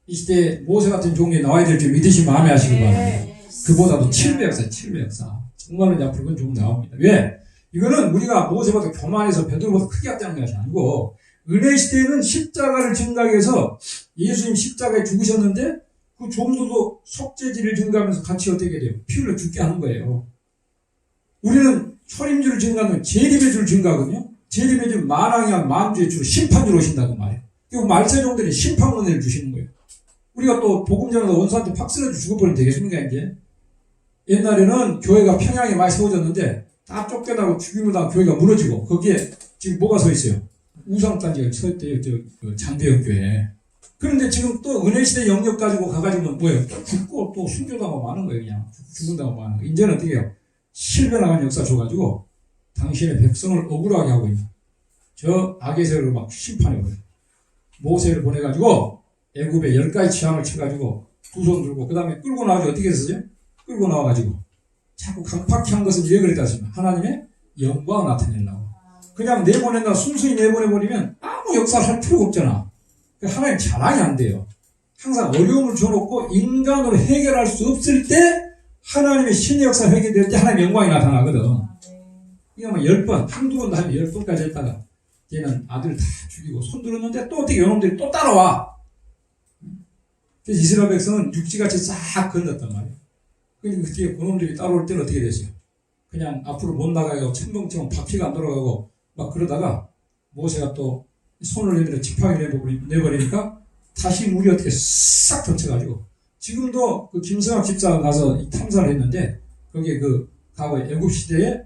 이 시대에 모세 같은 종이 나와야 될 줄 믿으시 마음에 하시기 바랍니다. 그보다도 700사, 700사. 정말로 이제 앞으로 그건 좀 나옵니다. 왜? 이거는 우리가 모세보다 교만해서 베드로보다 크게 했다는 것이 아니고 은혜 시대에는 십자가를 증가해서 예수님 십자가에 죽으셨는데 그 종들도 속죄지를 증가하면서 같이 어떻게 돼요? 피 흘려 죽게 하는 거예요. 우리는 초림주를 증가하면 재림의 주를 증가하거든요. 재림의 주 만왕이야 만주의 주 심판주로 오신다고 말이에요. 그리고 말세종들이 심판 은혜를 주시는 거예요. 우리가 또 복음 전하다 원수한테 팍스러져 죽어버리면 되겠습니까 이제? 옛날에는 교회가 평양에 많이 세워졌는데 다 쫓겨나고 죽임을 당하고 교회가 무너지고 거기에 지금 뭐가 서 있어요? 우상단지가 서 있대요. 장대영 교회. 그런데 지금 또 은혜시대 영역 가지고 가가지고 뭐예요? 또 죽고 또 순교당하고 마는 거예요. 그냥 죽은다고 마는 거예요. 이제는 어떻게 해요? 실변나간 역사 줘가지고 당신의 백성을 억울하게 하고 있는 저 악의 세력을 막 심판해버려요. 모세를 보내가지고 애굽에 10가지 재앙을 쳐가지고 두 손 들고 그 다음에 끌고 나와가지고 어떻게 했었어요? 끌고 나와가지고 자꾸 강팍한 것은 왜 그랬다 하시면 하나님의 영광을 나타내려고. 그냥 내보낸다 순순히 내보내버리면 아무 역사를 할 필요가 없잖아. 하나님 자랑이 안 돼요. 항상 어려움을 줘놓고 인간으로 해결할 수 없을 때 하나님의 신의 역사 회개될 때 하나님의 영광이 나타나거든. 이거 뭐 10번, 한두 번 다음에 10번까지 했다가 얘는 아들 다 죽이고 손 들었는데 또 어떻게 요놈들이 또 따라와. 그래서 이스라엘 백성은 육지같이 싹 건넜단 말이에요. 그러니까 그때 그놈들이 따라올 때는 어떻게 됐어요? 그냥 앞으로 못 나가고 천벙처럼 바퀴가 안 돌아가고 막 그러다가 모세가 또 손을 내밀어 지팡이를 내버리니까 다시 물이 어떻게 싹 덮쳐가지고 지금도 그 김성학 집사가 가서 탐사를 했는데 거기에 그 과거 애굽 시대에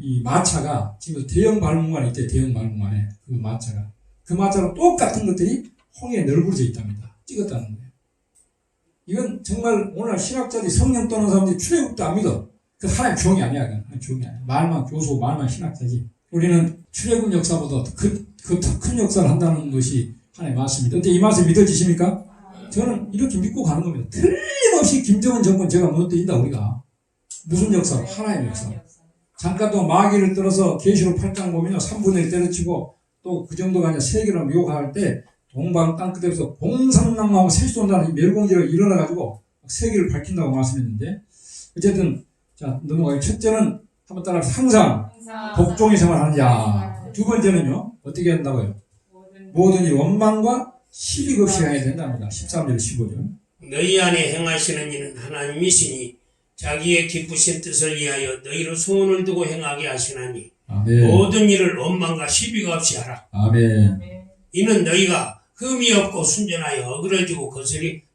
이 마차가 지금 대형 발문관이 있대요. 대형 발문관에 그 마차랑 똑같은 것들이 홍해에 널브러져 있답니다. 찍었다는 거예요. 이건 정말 오늘 신학자들이 성령 떠난 사람들이 출애굽도 안 믿어. 그 하나님 종이 아니야. 하나님 종이 아니야. 말만 교수, 말만 신학자지. 우리는 출애굽 역사보다 더 큰 역사를 한다는 것이 하나님의 말씀입니다. 근데 이 말씀 믿어지십니까? 저는 이렇게 믿고 가는 겁니다. 틀림없이 김정은 정권 제가 무너뜨린다 우리가. 무슨 역사? 하나님의 역사. 잠깐 동안 마귀를 떨어서 계시록 8장 보면요. 3분의 1 때려치고 또 그 정도가 아니라 세계를 묘할 때 동방 땅끝에서 공산당하고 셋이 쏜다는 멸공지가 일어나가지고 세계를 밝힌다고 말씀했는데 어쨌든 자 넘어가요. 첫째는 한번 따라서 항상 복종의 생활을 하는 자. 두 번째는요. 어떻게 한다고요? 모든 일 원망과 시비 없이 행해야 된답니다. 13절 15절. 너희 안에 행하시는 이는 하나님이시니 자기의 기쁘신 뜻을 위하여 너희로 소원을 두고 행하게 하시나니 아멘. 모든 일을 원망과 시비가 없이 하라. 아멘. 이는 너희가 흠이 없고 순전하여 어그러지고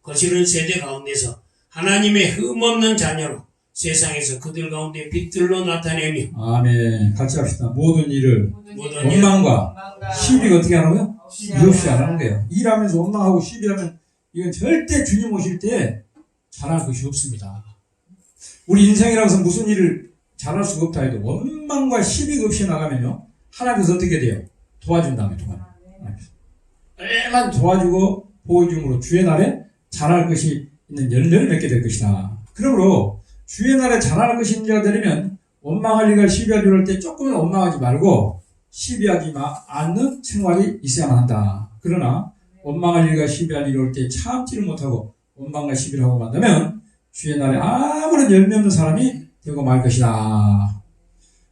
거스른 세대 가운데서 하나님의 흠없는 자녀로 세상에서 그들 가운데 빛들로 나타내며 아멘. 같이 합시다. 모든 일을 모든 원망과 시비가 어떻게 하라고요? 없이 없이 하라는 거예요. 일하면서 원망하고 시비하면 이건 절대 주님 오실 때 잘할 것이 없습니다. 우리 인생이라고 해서 무슨 일을 잘할 수가 없다 해도 원망과 시비가 없이 나가면요. 하나님께서 어떻게 돼요? 도와준다며 도와줘. 얼마나 도와주고 보호중으로 주의 날에 잘할 것이 있는 열매를 맺게 될 것이다. 그러므로 주의 날에 잘할 것이 있는 자가 되려면 원망할 일과 시비할 일을 할 때 조금은 원망하지 말고 시비하지 않는 생활이 있어야만 한다. 그러나 원망할 일과 시비할 일을 할 때 참지를 못하고 원망과 시비를 하고 만나면 주의 날에 아무런 열매 없는 사람이 되고 말 것이다.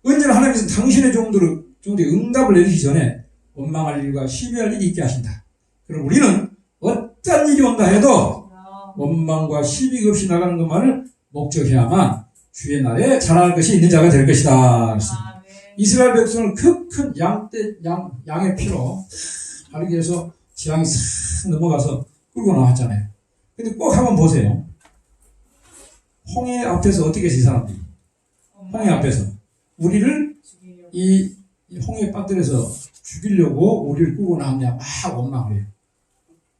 언제나 하나님께서 당신의 종들의 응답을 내리기 전에 원망할 일과 시비할 일이 있게 하신다. 그럼 우리는 어떤 일이 온다 해도 원망과 시비가 없이 나가는 것만을 목적해야만 주의 날에 잘할 것이 있는 자가 될 것이다. 이스라엘 백성을 그 큰 양의 피로 바르게 해서 재앙이 싹 넘어가서 끌고 나왔잖아요. 근데 꼭 한번 보세요. 홍해 앞에서 어떻게 했어, 이 사람들이? 홍해 앞에서. 우리를 이 홍해 빠뜨려서 죽이려고 우리를 끌고 나왔냐, 막 원망을 해요.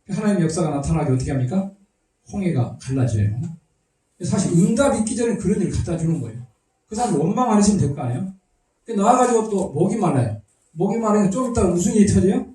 하나님의 역사가 나타나게 어떻게 합니까? 홍해가 갈라져요. 사실 응답이 있기 전에 그런 일을 갖다 주는 거예요. 그 사람 원망 안 했으면 될 거 아니에요? 나와가지고 또 목이 말라요. 목이 말라니까 좀 있다가 무슨 일이 터져요?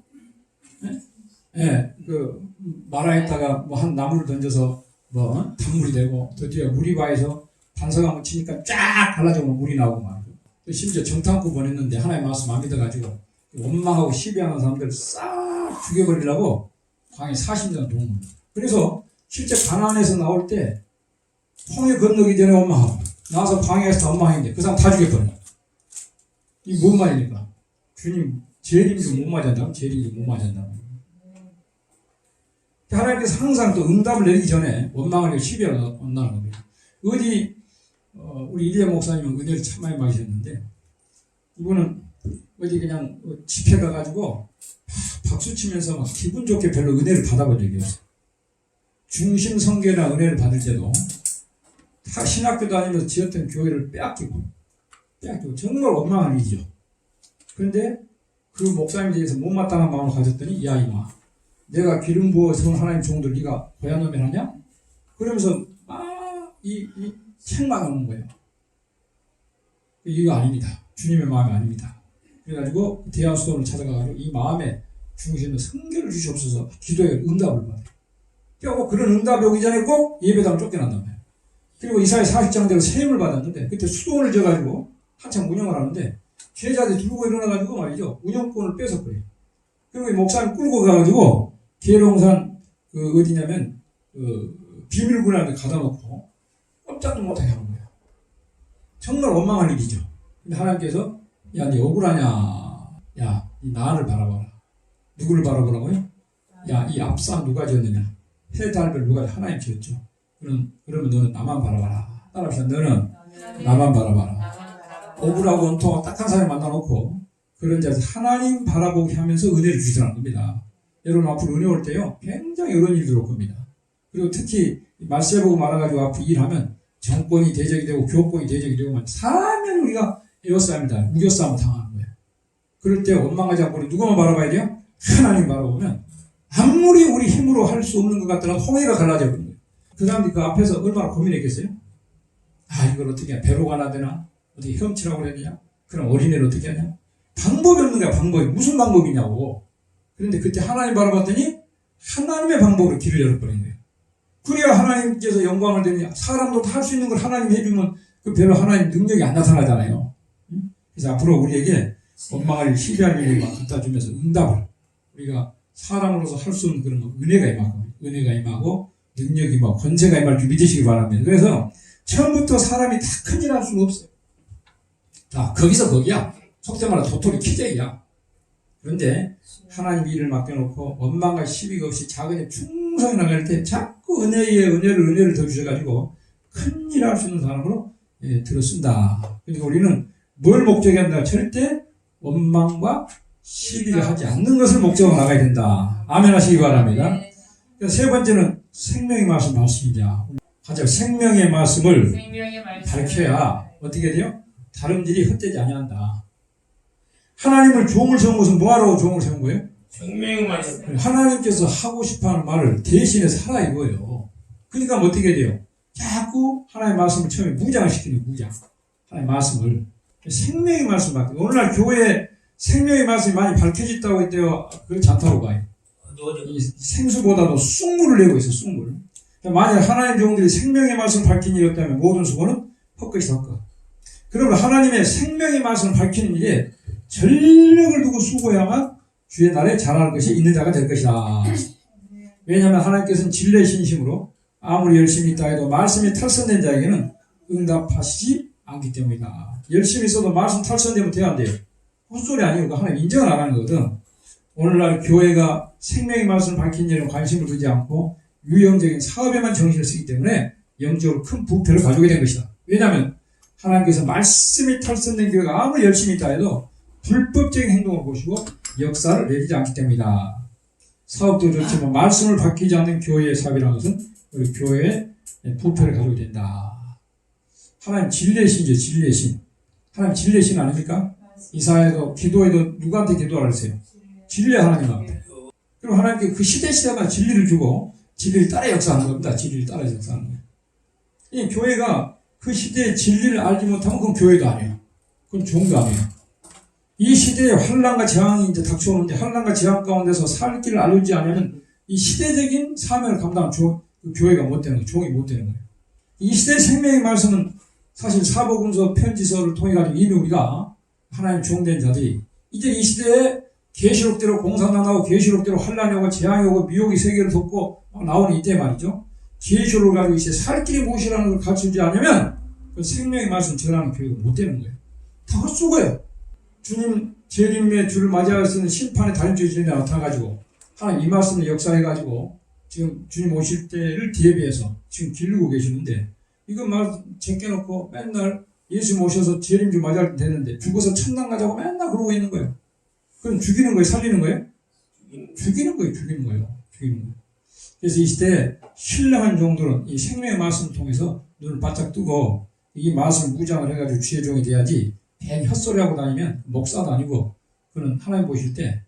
말아있다가 뭐 한 나무를 던져서 뭐 단물이 되고 또 뒤에 물이 바에서 반석왕을 치니까 쫙 갈라지고 물이 나오고 말고 심지어 정탐구 보냈는데 하나님의 말씀 안 믿어가지고 원망하고 시비하는 사람들 싹 죽여버리려고 광에 40년 동안. 그래서 실제 가나안에서 나올 때 홍해 건너기 전에 원망하고 나와서 광야에서 원망했는데 그 사람 다 죽여버려. 이 뭔 말입니까? 주님 재림도 못 맞았다고? 재림도 못 맞았다고. 하나님께서 항상 또 응답을 내리기 전에 원망을 시비하고 온다는 겁니다. 어디 우리 이리야 목사님은 은혜를 참 많이 받으셨는데 이분은 어디 그냥 집회 가가지고 박수 치면서 막 기분 좋게 별로 은혜를 받아본 적이 없어요. 중심 성교나 은혜를 받을 때도 다 신학교 다니면서 지었던 교회를 빼앗기고 정말 원망한 일이죠. 그런데 그 목사님에 대해서 못마땅한 마음을 가졌더니 야 이마 내가 기름 부어 세운 하나님 종들 네가 고향 놈이 하냐? 그러면서 이 책망이 오는 거예요. 이거 아닙니다. 주님의 마음이 아닙니다. 그래가지고 대한수도원을 찾아가가지고 이 마음에 중심에 성결을 주시옵소서 기도에 응답을 받아요. 그리고 그런 응답이 오기 전에 꼭 예배당을 쫓겨난단 말이에요. 그리고 이사야 40장대로 세임을 받았는데 그때 수도원을 져가지고 한참 운영을 하는데 계좌들이 들고 일어나가지고 말이죠. 운영권을 뺏어버려요. 그리고 이 목사님 끌고 가가지고 계룡산 그 어디냐면 그 비밀군한테 가다 놓고 꼼짝도 못하게 하는 거예요. 정말 원망할 일이죠. 근데 하나님께서 야, 네 억울하냐? 야, 이 나를 바라봐라. 누구를 바라보라고요? 야, 이 앞산 누가 지었느냐? 해, 달별 누가 하나님 지었죠. 그러면 너는 나만 바라봐라. 따라합시다. 너는 나만 바라봐라. 억울하고 원통하고 딱한 사람 만나놓고 그런 자에서 하나님 바라보게 하면서 은혜를 주시라는 겁니다. 여러분 앞으로 은혜 올 때요. 굉장히 이런 일이 들어올 겁니다. 그리고 특히 말세 보고 말아가지고 앞으로 일하면 정권이 대적이 되고 교권이 대적이 되고 사면 우리가 에워싸입니다. 우겨싸움을 당하는 거예요. 그럴 때 원망하지 않고 우리 누구만 바라봐야 돼요? 하나님 바라보면 아무리 우리 힘으로 할 수 없는 것 같더라도 홍해가 갈라져 버린 거예요. 그 사람들이 그 앞에서 얼마나 고민했겠어요? 아, 이걸 어떻게 해야 배로 가나 되나? 어떻게 헤엄치라고 그래야 되냐? 그럼 어린애를 어떻게 하냐? 방법이 없는 거야, 방법이. 무슨 방법이냐고. 그런데 그때 하나님 바라봤더니 하나님의 방법으로 길을 열어버린 거예요. 그래야 하나님께서 영광을 드리냐. 사람도 다 할 수 있는 걸 하나님이 해주면 그 별로 하나님 능력이 안 나타나잖아요. 그래서 앞으로 우리에게 원망할 시비할 일을 막 갖다 주면서 응답을 우리가 사람으로서 할 수 없는 그런 은혜가 임하고 은혜가 임하고 능력이 임하고 권세가 임할 줄 믿으시기 바랍니다. 그래서 처음부터 사람이 다 큰일 할 수는 없어요. 자, 거기서 거기야. 속된 말로 도토리 키재기야. 그런데 하나님 일을 맡겨놓고 원망과 시비가 없이 작은 일 충성히 나갈 때 자꾸 은혜를 더 주셔가지고 큰일 할 수 있는 사람으로 들어쓴다. 그러니까 우리는 뭘 목적이 한다? 절대 원망과 시비를 하지 않는 것을 목적으로 나가야 된다. 아멘 하시기 바랍니다. 세 번째는 생명의 말씀이냐. 가장 생명의 말씀을 밝혀야 어떻게 돼요? 다른 일이 헛되지 아니한다. 하나님을 종을 세운 것은 뭐하러 종을 세운 거예요? 생명의 말씀. 하나님께서 하고 싶어하는 말을 대신해서 하라 이거예요. 그러니까 어떻게 돼요? 자꾸 하나님의 말씀을 처음에 무장을 시키는 무장. 하나님의 말씀을. 생명의 말씀 밖에. 오늘날 교회에 생명의 말씀이 많이 밝혀졌다고 했대요. 그렇지 않다고 봐요. 이 생수보다도 쑥물을 내고 있어, 쑥물. 만약 하나님 종들이 생명의 말씀을 밝힌 일이 없다면 모든 수고는 헛것이 헛것. 그러면 하나님의 생명의 말씀을 밝히는 일에 전력을 두고 수고해야만 주의 날에 잘할 것이 있는 자가 될 것이다. 왜냐하면 하나님께서는 진리의 신심으로 아무리 열심히 있다 해도 말씀이 탈선된 자에게는 응답하시지 않기 때문이다. 열심히 있어도 말씀 탈선되면 돼야 안 돼요. 헛소리 아니고 하나님 인정을 안 하는 거거든. 오늘날 교회가 생명의 말씀을 밝힌 일에 관심을 두지 않고 유형적인 사업에만 정신을 쓰기 때문에 영적으로 큰 부패를 가져오게 된 것이다. 왜냐하면 하나님께서 말씀이 탈선된 교회가 아무리 열심히 있다 해도 불법적인 행동을 보시고 역사를 내리지 않기 때문이다. 사업도 좋지만 말씀을 바뀌지 않는 교회의 사업이라는 것은 우리 교회의 부패를 가져오게 된다. 하나님 진리의 신이죠. 진리의 신. 하나님 진리의 신 아닙니까? 이사야도 기도해도 누구한테 기도하라 했어요? 진리의 하나님한테. 그럼 하나님께 그 시대마다 진리를 주고 진리를 따라 역사하는 겁니다. 진리를 따라 역사하는 거예요. 이 교회가 그 시대의 진리를 알지 못하면 그건 교회도 아니에요. 그건 종도 아니에요. 이 시대에 환난과 재앙이 이제 닥쳐오는데 환난과 재앙 가운데서 살 길을 알려주지 않으면 이 시대적인 사명을 감당한 교회가 못 되는 거예요. 종이 못 되는 거예요. 이 시대의 생명의 말씀은 사실 사복음서 편지서를 통해 가지고 이미 우리가 하나님 종된 자들이 이제 이 시대에 계시록대로 공산당하고 계시록대로 환난이 오고 재앙이 오고 미혹이 세계를 덮고 나오는 이때 말이죠. 계시록을 가지고 이제 살 길이 무엇이라는 걸 가르치지 않으면 그 생명의 말씀 전하는 교회가 못 되는 거예요. 다 헛수고예요. 주님 재림의 주를 맞이할 수 있는 심판의 달인주의 진리에 나타나가지고 하나님 이 말씀을 역사해가지고 지금 주님 오실 때를 대비해서 지금 기르고 계시는데 이거 말 제껴놓고 맨날 예수 모셔서 재림주 맞이할 때 되는데 죽어서 천당 가자고 맨날 그러고 있는 거예요. 그럼 죽이는 거예요? 살리는 거예요? 죽이는 거예요. 죽이는 거예요. 그래서 이 시대에 신령한 종들은 이 생명의 말씀을 통해서 눈을 바짝 뜨고 이 말씀을 무장을 해가지고 주의 종이 돼야지 괜히 헛소리하고 다니면 목사도 아니고 그는 하나님 보실 때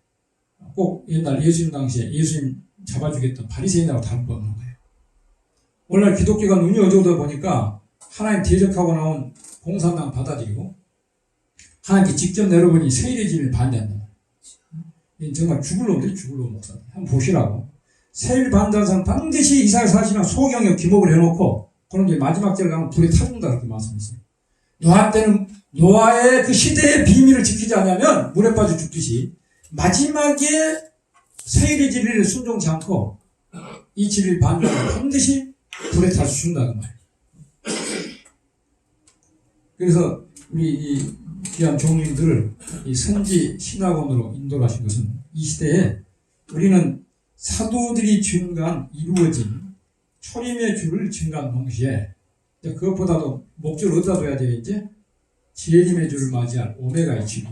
꼭 옛날 예수님 당시에 예수님 잡아주겠던 바리새인하고 다를 바 없는 거예요. 오늘날 기독교가 눈이 어두워다 보니까 하나님 대적하고 나온 공산당 받아들이고 하나님께 직접 내려보니 세일의 진리를 반대한다. 정말 죽을 놈들이 죽을 놈 목사님. 한번 보시라고. 세일 반대하는 사람 반드시 이사야 40장 소경에 기목을 해놓고 그런데 마지막 때를 가면 불에 타준다 그렇게 말씀했어요. 노아 때는 노아의 그 시대의 비밀을 지키지 않으면 물에 빠져 죽듯이 마지막에 세일의 진리를 순종치 않고 이 진리를 반대하면 반드시 불에 타서 죽는다 그 말이에요. 그래서 우리 이 귀한 종민들을 이 선지 신학원으로 인도하신 것은 이 시대에 우리는 사도들이 증거한 이루어진 초림의 주를 증거한 동시에 그것보다도 목적을 어디다 둬야 되겠지? 재림의 주를 맞이할 오메가의 진리.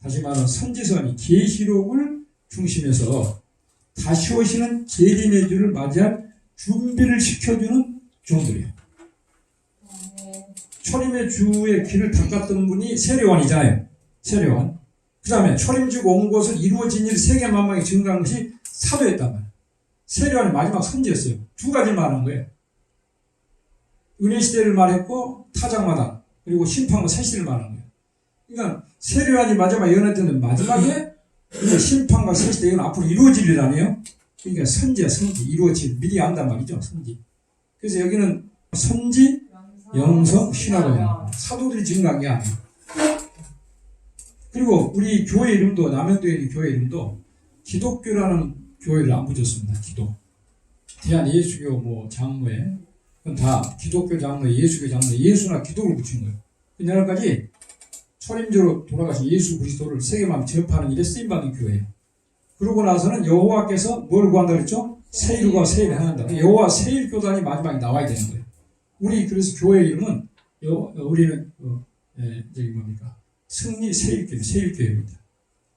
다시 말하면 선지서니 계시록을 중심해서 다시 오시는 재림의 주를 맞이할 준비를 시켜주는 종들이에요. 초림의 주의 길을 닦았던 분이 세례요한이잖아요. 세례요한. 그 다음에 초림주가 온 것을 이루어진 일 세계만방에 증거한 것이 사도였단 말이에요. 세례요한이 마지막 선지였어요. 두 가지 말한 거예요. 은혜시대를 말했고 타작마당 그리고 심판과 새시대를 말한 거예요. 그러니까 세례요한이 마지막 예언했던 마지막에 심판과 새시대 이건 앞으로 이루어질 일 아니에요? 그러니까 선지야 선지 이루어질 미리 안단 말이죠. 선지. 그래서 여기는 선지 영성 신학원이에요. 사도들이 증거한 게 아니에요. 그리고 우리 교회 이름도 남현도에 있는 교회 이름도 기독교라는 교회를 안 붙였습니다. 기도. 대한예수교 뭐 장로에 그건 다 기독교 장로, 예수교 장로, 예수나 기도를 붙인 거예요. 여기까지 초림주로 돌아가신 예수 그리스도를 세계만 전파하는 일에 쓰임받는 교회예요. 그러고 나서는 여호와께서 뭘 구한다 그랬죠? 세일과 세일을 행한다. 여호와 세일교단이 마지막에 나와야 되는 거예요. 우리 그래서 교회 이름은 우리는 저기 뭡니까? 승리 세일교회, 세일교회입니다.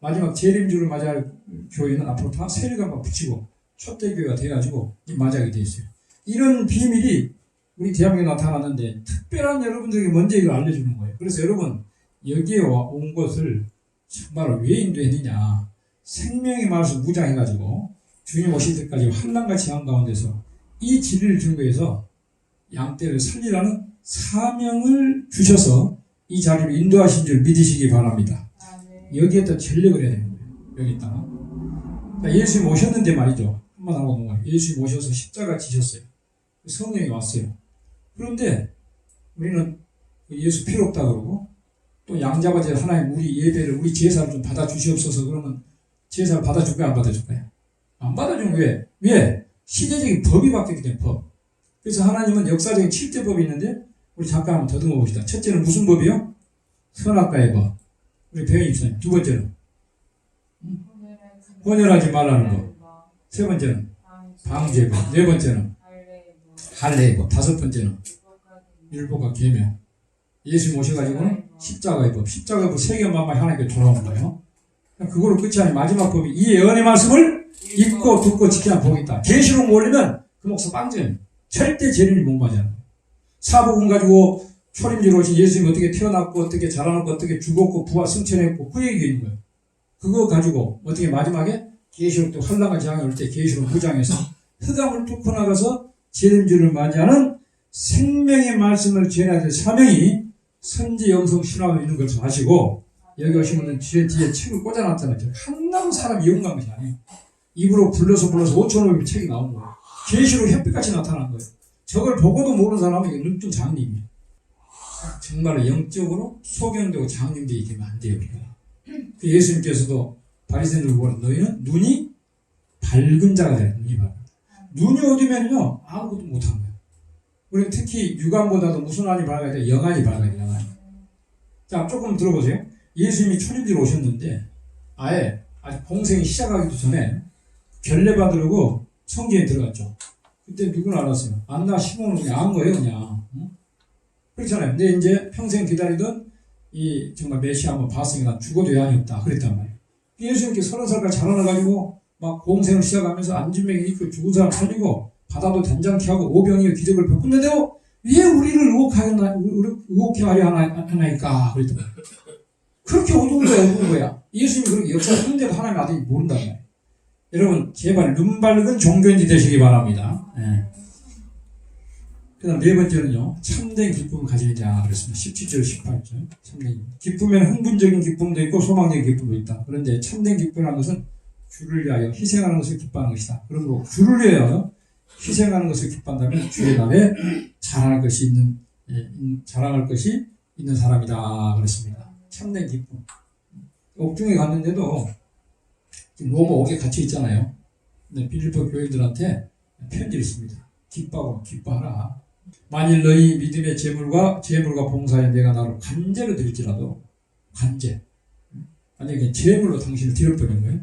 마지막 재림주를 맞이할 교회는 앞으로 다 세일과만 붙이고 초대교회가 돼가지고 맞이하게 돼 있어요. 이런 비밀이 우리 대한민국에 나타났는데 특별한 여러분들에게 먼저 이걸 알려주는 거예요. 그래서 여러분 여기에 온 것을 정말 왜 인도했느냐. 생명의 말씀 무장해가지고 주님 오실 때까지 환난같이 한 가운데서 이 진리를 증거해서 양떼를 살리라는 사명을 주셔서 이 자리로 인도하신 줄 믿으시기 바랍니다. 여기에다 전력을 해야 되는 거예요. 여기다가. 그러니까 예수님 오셨는데 말이죠. 한번 하고 넘어가요. 예수님 오셔서 십자가 지셨어요. 성령이 왔어요. 그런데 우리는 예수 필요 없다 그러고 또 양자바제 하나님 우리 예배를 우리 제사를 좀 받아주시옵소서 그러면 제사를 받아줄까요? 안 받아줄까요? 안 받아주는 왜? 왜? 시대적인 법이 바뀌기 때문에 법. 그래서 하나님은 역사적인 7대 법이 있는데 우리 잠깐 한번 더듬어 봅시다. 첫째는 무슨 법이요? 선악과의 법. 우리 배우님 있어요. 두 번째는 혼혈하지 말라는 법. 세 번째는 방제법. 네 번째는 할례의 법. 다섯 번째는 율법과 계명. 예수님 오셔가지고는 십자가의 법. 십자가의 법 세계만방에 하나님께 돌아온 거예요. 그거로 끝이 아닌 마지막 법이 이 예언의 말씀을 읽고 듣고 지켜야 보겠다. 계시록 몰리면 그 목사 빵점이에요. 절대 재림이 못 맞아요. 사복음 가지고 초림지로 오신 예수님이 어떻게 태어났고 어떻게 자라났고 어떻게 죽었고 부활 승천했고 그 얘기가 있는 거예요. 그거 가지고 어떻게 마지막에 계시록 때 환란과 재앙이 올 때 계시록 무장해서 흑암을 뚫고 나가서 재림주를 맞이하는 생명의 말씀을 전해야 될 사명이 선지 영성 신학에 있는 것을 아시고 여기 오신 분은 뒤에 책을 꽂아놨잖아요. 한나무 사람이 연구한 것이 아니에요. 입으로 불러서 5,500개 책이 나온 거예요. 계시록 햇빛같이 나타난 거예요. 저걸 보고도 모르는 사람은 이게 눈뜬 장님이에요. 정말로 영적으로 소경되고 장님되게 되면 안 돼요. 우리가. 예수님께서도 바리새인들을 보고 너희는 눈이 밝은 자가 되라. 눈이 밝은. 눈이 어두면요 아무것도 못한 거예요. 우리는 특히 육안보다도 무슨 안이 밝아야 돼? 영안이 밝아야 돼. 영안이. 자 조금 들어보세요. 예수님이 초림지로 오셨는데 아예 아직 공생이 시작하기도 전에 결례 받으려고 성전에 들어갔죠. 그때 누구는 알았어요. 안나 시몬은 그냥 안 거예요, 그냥. 응? 그렇잖아요. 근데 이제 평생 기다리던 이 정말 메시아 한번 봤으니까 난 죽어도 여한이 없다. 그랬단 말이에요. 예수님께 30살까지 자라나가지고 막 공생을 시작하면서 안진맥이 있고 죽은 사람 살리고 바다도 단장케 하고 오병이어 기적을 베푼는데도 왜 우리를 의혹해 하려 하나이까? 그랬더니 그렇게 어두운 거야, 어두운 거야. 예수님이 그렇게 역사했는데도 하나님의 아들이 모른단 말이에요. 여러분, 제발 눈 밝은 종교인이 되시기 바랍니다. 네. 그 다음 네 번째는요, 참된 기쁨을 가지는 자, 그랬습니다. 17절, 18절. 참된 기쁨에는 흥분적인 기쁨도 있고 소망적인 기쁨도 있다. 그런데 참된 기쁨이라는 것은 주를 위하여 희생하는 것을 기뻐하는 것이다. 그러므로 주를 위하여 희생하는 것을 기뻐한다면 주의 날에 자랑할 것이 있는 사람이다 그랬습니다. 참된 기쁨. 옥중에 갔는데도 지금 로마 옥에 갇혀 있잖아요. 근데 빌립보 교인들한테 편지를 씁니다. 기뻐하라. 만일 너희 믿음의 재물과 봉사에 내가 나를 관제로 드릴지라도 관제. 만약에 재물로 당신을 드려버리는 거예요.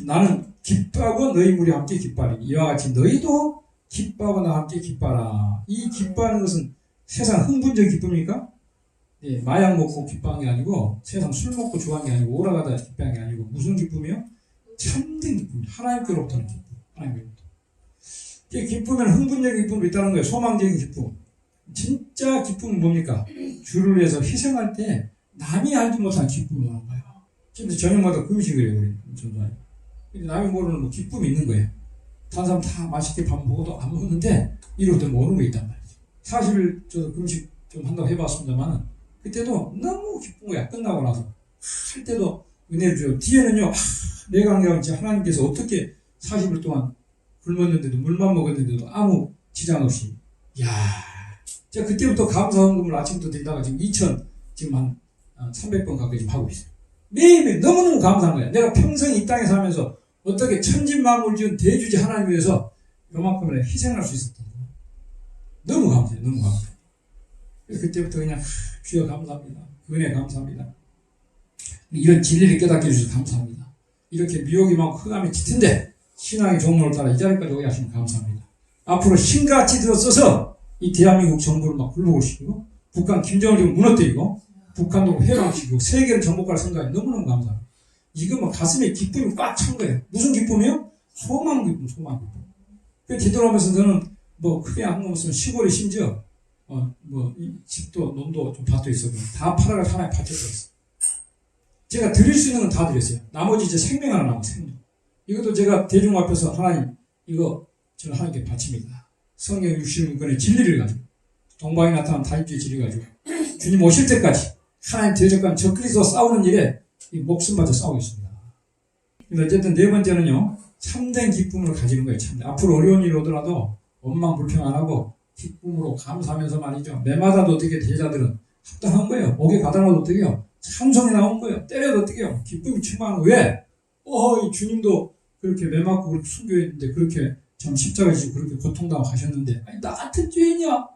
나는 기뻐하고 너희 무리 함께 기뻐하리니 이와 같이 너희도 기뻐하고 나와 함께 기뻐하라. 이 기뻐하는 것은 세상 흥분적 기쁨입니까? 예, 마약 먹고 기뻐한 게 아니고 세상 술 먹고 좋아한 게 아니고 오라가다 기뻐한 게 아니고 무슨 기쁨이요? 참된 기쁨. 하나님께로부터 오는 기쁨. 하나님께로부터. 기쁨에는 흥분적인 기쁨도 있다는 거예요. 소망적인 기쁨. 진짜 기쁨은 뭡니까? 주를 위해서 희생할 때 남이 알지 못한 기쁨을 하는 거예요. 근데 저녁마다 금식을 해요. 우리 전도하니. 근데 남이 모르는 뭐 기쁨이 있는 거예요. 다른 사람 다 맛있게 밥 먹어도 안 먹는데 이러도 모르는 게 있단 말이죠. 40일 저도 금식 좀 한다고 해봤습니다만 그때도 너무 기쁜 거야. 끝나고 나서 할 때도 은혜를 줘요. 뒤에는요. 내가 한 게 아니지 하나님께서 어떻게 40일 동안 굶었는데도 물만 먹었는데도 아무 지장 없이 이야 제가 그때부터 감사헌금을 아침부터 드리다가 지금 한 300번 가까이 지금 하고 있어요. 매일매일 너무너무 감사한 거야. 내가 평생 이 땅에 살면서 어떻게 천진만물 지은 대주지 하나님 위해서 요만큼을 희생할 수 있었던 거야. 너무 감사해요. 너무 감사해요. 그래서 그때부터 그냥 주여 감사합니다. 은혜 감사합니다. 이런 진리를 깨닫게 해주셔서 감사합니다. 이렇게 미혹이 많고 흑암이 짙은데 신앙의 종로를 따라 이 자리까지 오게 하시면 감사합니다. 앞으로 신같이 들어서서 이 대한민국 정부를 막 굴복시키고 북한 김정을 지금 무너뜨리고 북한도 해방시키고 세계를 정복할 생각이 너무너무 감사합니다. 이거 뭐 가슴에 기쁨이 꽉 찬 거예요. 무슨 기쁨이요? 소망 기쁨. 그 뒤돌아오면서 저는 뭐 크게 한 거 없으면 시골에 심지어 이 집도 논도 좀 밭도 있었고 다 팔아가 하나에 바쳐버렸어요. 제가 드릴 수 있는 건 다 드렸어요. 나머지 제 생명 하나 남은 생명. 이것도 제가 대중 앞에서 하나님 이거 저는 하나님께 바칩니다. 성경 66권의 진리를 가지고 동방에 나타난 다윗주의 진리 가지고 주님 오실 때까지 하나님 대적과 적그리스도와 싸우는 일에 이 목숨마저 싸우고 있습니다. 어쨌든 네 번째는요. 참된 기쁨을 가지는 거예요. 참된. 앞으로 어려운 일이 오더라도 원망 불평 안 하고 기쁨으로 감사하면서 말이죠. 매마다도 어떻게 제자들은 합당한 거예요. 옥에 가다가도 어떻게 해요. 찬송이 나온 거예요. 때려도 어떻게 해요. 기쁨이 충만한 거예요. 왜? 이 주님도 그렇게 매맞고 그렇게 순교했는데 그렇게 참 십자가 지고 그렇게 고통당하고 하셨는데 아니 나 같은 죄인이야.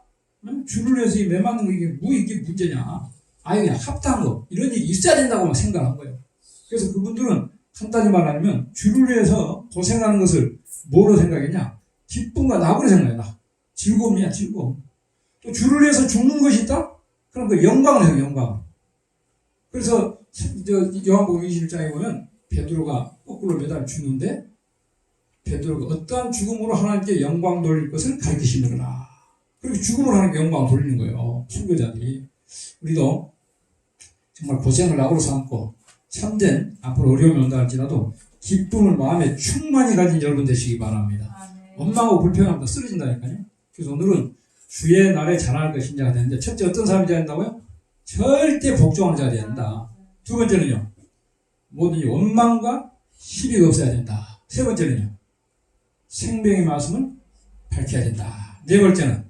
주를 위해서 이 매맞는 거 이게 문제냐. 아예 그냥 합당한 거 이런 일이 있어야 된다고만 생각한 거예요. 그래서 그분들은 간단히 말하면 주를 위해서 고생하는 것을 뭐로 생각했냐. 기쁨과 낙으로 생각해. 낙. 즐거움이야 즐거움. 또 주를 위해서 죽는 것이 있다? 그럼 그 영광을 해요. 영광. 그래서 요한복음 21장에 보면 베드로가 거꾸로 매달 죽는데 베드로가 어떠한 죽음으로 하나님께 영광 돌릴 것을 가르치시느라 그렇게 죽음으로 하나님께 영광을 돌리는 거예요. 순교자들이. 우리도 정말 고생을 낙으로 삼고 참된 앞으로 어려움이 온다 할지라도 기쁨을 마음에 충만히 가진 여러분 되시기 바랍니다. 원망하고 불평하면 쓰러진다니까요. 그래서 오늘은 주의 날에 자랑할 것인 자가 되는데 첫째 어떤 사람이 되어야 된다고요? 절대 복종하는 자가 되어야 된다. 두 번째는요. 모든 원망과 시비가 없어야 된다. 세 번째는요. 생명의 말씀을 밝혀야 된다. 네 번째는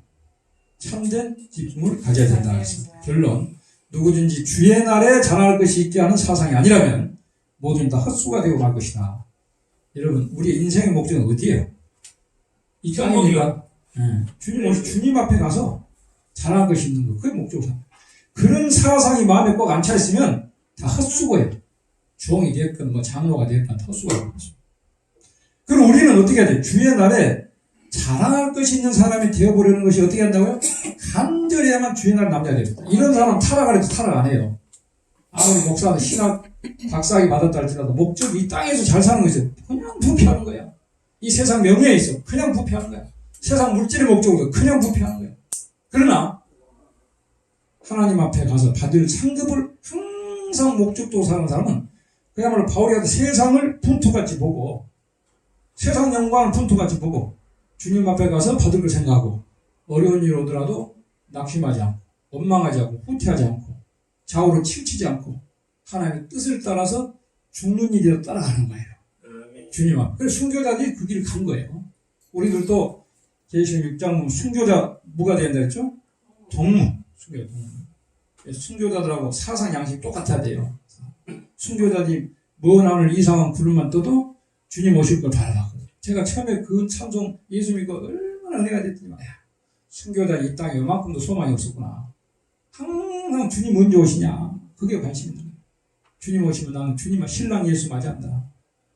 참된 기쁨을 가져야 된다. 결론. 누구든지 주의 날에 자랑할 것이 있게 하는 사상이 아니라면 모든 다 헛수가 되고 말 것이다. 여러분, 우리의 인생의 목적은 어디예요? 이 땅입니까? 주님 앞에 가서 자랑할 것이 있는 거. 그게 목적이다. 그런 사상이 마음에 꼭 안 차 있으면 다 헛수고예요. 종이 됐건 뭐 장로가 됐건 다 헛수고가 되는 거죠. 그럼 우리는 어떻게 해야 돼요? 주의 날에 자랑할 것이 있는 사람이 되어보려는 것이 어떻게 한다고요? 간절해야만 주의 날 남자가 됩니다. 이런 사람은 타락하려도 타락 안 해요. 아무리 목사는 신학 박사학위 받았다 할지라도 목적이 이 땅에서 잘 사는 것이 그냥 부패하는 거야. 이 세상 명예에 있어. 그냥 부패하는 거야. 세상 물질의 목적으로 그냥 부패하는 거야. 그러나 하나님 앞에 가서 받을 상급을 항상 목적도 사는 사람은 그야말로 바울이 하듯 세상을 분투같이 보고 세상 영광을 분투같이 보고 주님 앞에 가서 받을 걸 생각하고 어려운 일이 오더라도 낙심하지 않고 원망하지 않고 후퇴하지 않고 좌우로 치우치지 않고 하나님의 뜻을 따라서 죽는 일이라 따라가는 거예요. 주님 앞에. 그래서 순교자들이 그 길을 간 거예요. 우리들도 계시록 6장 보면 순교자 뭐가 된다 했죠? 동무. 순교자 동무. 순교자들하고 사상 양식 똑같아야 돼요. 순교자들이 먼 하늘 이상한 구름만 떠도 주님 오실 걸 바라봤거든요. 제가 처음에 그 참송 예수 믿고 얼마나 은혜가 됐더니 순교자 이 땅에 요만큼도 소망이 없었구나. 항상 주님 언제 오시냐. 그게 관심입니다. 주님 오시면 나는 주님과 신랑 예수 맞이한다.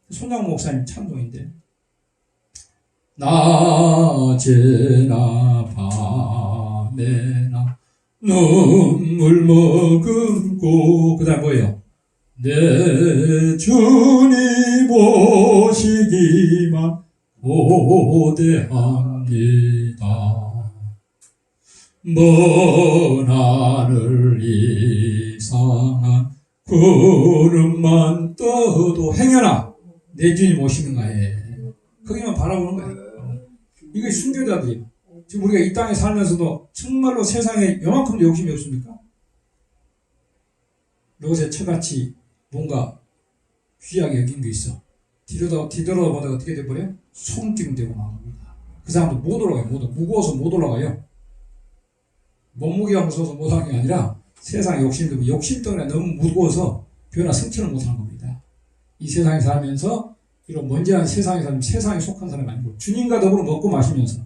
손장 목사님 참송인데 낮에나 밤에나 눈물 머금고 그 다음 뭐예요? 내 주님 오시기만 고대합니다. 먼 하늘 이상한 구름만 떠도 행여나 내 주님 오시는가에 거기만 바라보는 거예요. 이게 순교자들이에요. 지금 우리가 이 땅에 살면서도 정말로 세상에 요만큼도 욕심이 없습니까? 롯의 처같이 뭔가 귀하게 여긴 게 있어. 뒤돌아보다가 어떻게 돼버려요? 손길되고 나옵니다. 그 사람도 못 올라가요. 무거워서 못 올라가요. 몸무게가 무서워서 못하는 게 아니라 세상에 욕심 때문에 너무 무거워서 변화 성취를 못하는 겁니다. 이 세상에 살면서 이런 먼지한 세상에 살면 세상에 속한 사람이 아니고 주님과 더불어 먹고 마시면서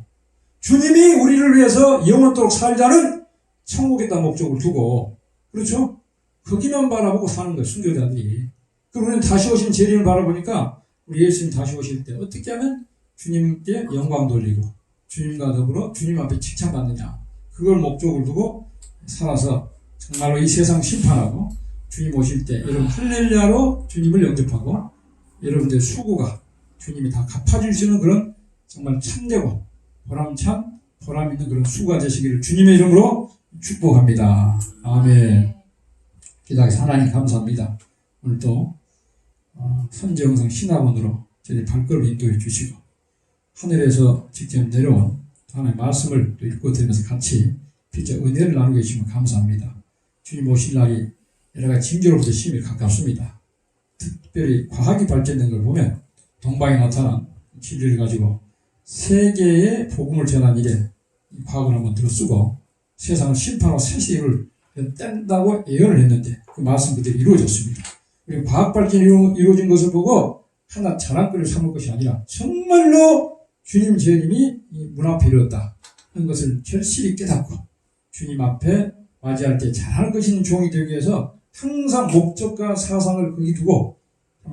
주님이 우리를 위해서 영원토록 살자는 천국에다 목적을 두고 그렇죠? 거기만 바라보고 사는 거예요. 순교자들이. 그리고 우리는 다시 오신 재림을 바라보니까 우리 예수님 다시 오실 때 어떻게 하면 주님께 영광 돌리고 주님과 더불어 주님 앞에 칭찬받느냐 그걸 목적을 두고 살아서 정말로 이 세상 심판하고 주님 오실 때 여러분 할렐루야로 주님을 영접하고 여러분들의 수고가 주님이 다 갚아줄 수 있는 그런 정말 참되고 보람찬 보람 있는 그런 수고가 되시기를 주님의 이름으로 축복합니다. 아멘. 기도하겠습니다. 하나님 감사합니다. 오늘도 선지영성 신학원으로 저희 발걸음 인도해 주시고 하늘에서 직접 내려온 하나님의 말씀을 또 읽고 들으면서 같이 빛의 은혜를 나누고 계시면 감사합니다. 주님 오실 날이 여러가지 징조로부터 심히 가깝습니다. 특별히 과학이 발전된 걸 보면 동방에 나타난 진리를 가지고 세계에 복음을 전한 일에 이 과학을 한번 들어쓰고 세상을 심판하고 세세를 뗀다고 예언을 했는데 그 말씀 그대로 이루어졌습니다. 그리고 과학 발전이 이루어진 것을 보고 하나 자랑거리를 삼을 것이 아니라 정말로 주님 재림이 문 앞에 이르렀다 하는 것을 절실히 깨닫고 주님 앞에 맞이할 때 잘할 것인 종이 되기 위해서 항상 목적과 사상을 거기 두고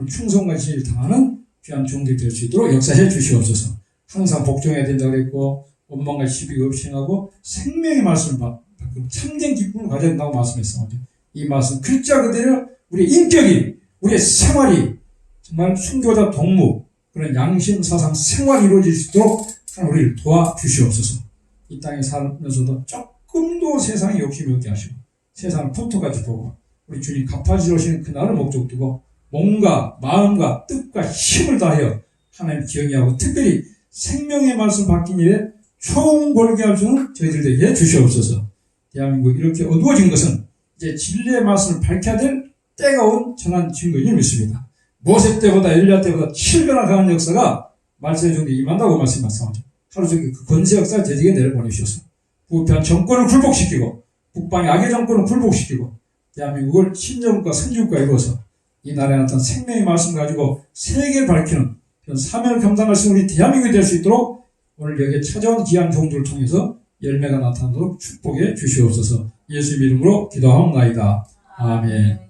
충성과 진리를 당하는 귀한 종들이 될 수 있도록 역사해 주시옵소서. 항상 복종해야 된다고 그랬고 원망과 시비 없이 행하고 생명의 말씀을 받고 참된 기쁨을 가져야 된다고 말씀했어. 이 말씀 글자 그대로 우리의 인격이 우리의 생활이 정말 순교자 동무 그런 양심 사상 생활이 이루어질 수 있도록 우리를 도와주시옵소서. 이 땅에 살면서도 조금도 세상에 욕심이 없게 하시고 세상을 붙어가지고 보고 우리 주님 갚아주시는 그날을 목적 두고 몸과 마음과 뜻과 힘을 다하여 하나님 기억하고 특별히 생명의 말씀 바뀐 일에 총궐게 할 수는 저희들에게 주시옵소서. 대한민국 이렇게 어두워진 것은 이제 진리의 말씀을 밝혀야 될 때가 온 전한 증거인지 믿습니다. 모세 때보다 엘리야 때보다 7배나 강한 역사가 말씀의 종에 임한다고 말씀하셨죠. 하루 종일 그 권세 역사를 대적에 내려보내주셔서 부패한 정권을 굴복시키고 북방의 악의 정권을 굴복시키고 대한민국을 신정국가 선진국가 이루어서 이 나라에 나타난 생명의 말씀 가지고 세계를 밝히는 그런 사명을 감당할 수 있는 우리 대한민국이 될 수 있도록 오늘 여기에 찾아온 귀한 종들을 통해서 열매가 나타나도록 축복해 주시옵소서. 예수 이름으로 기도하옵나이다. 아멘.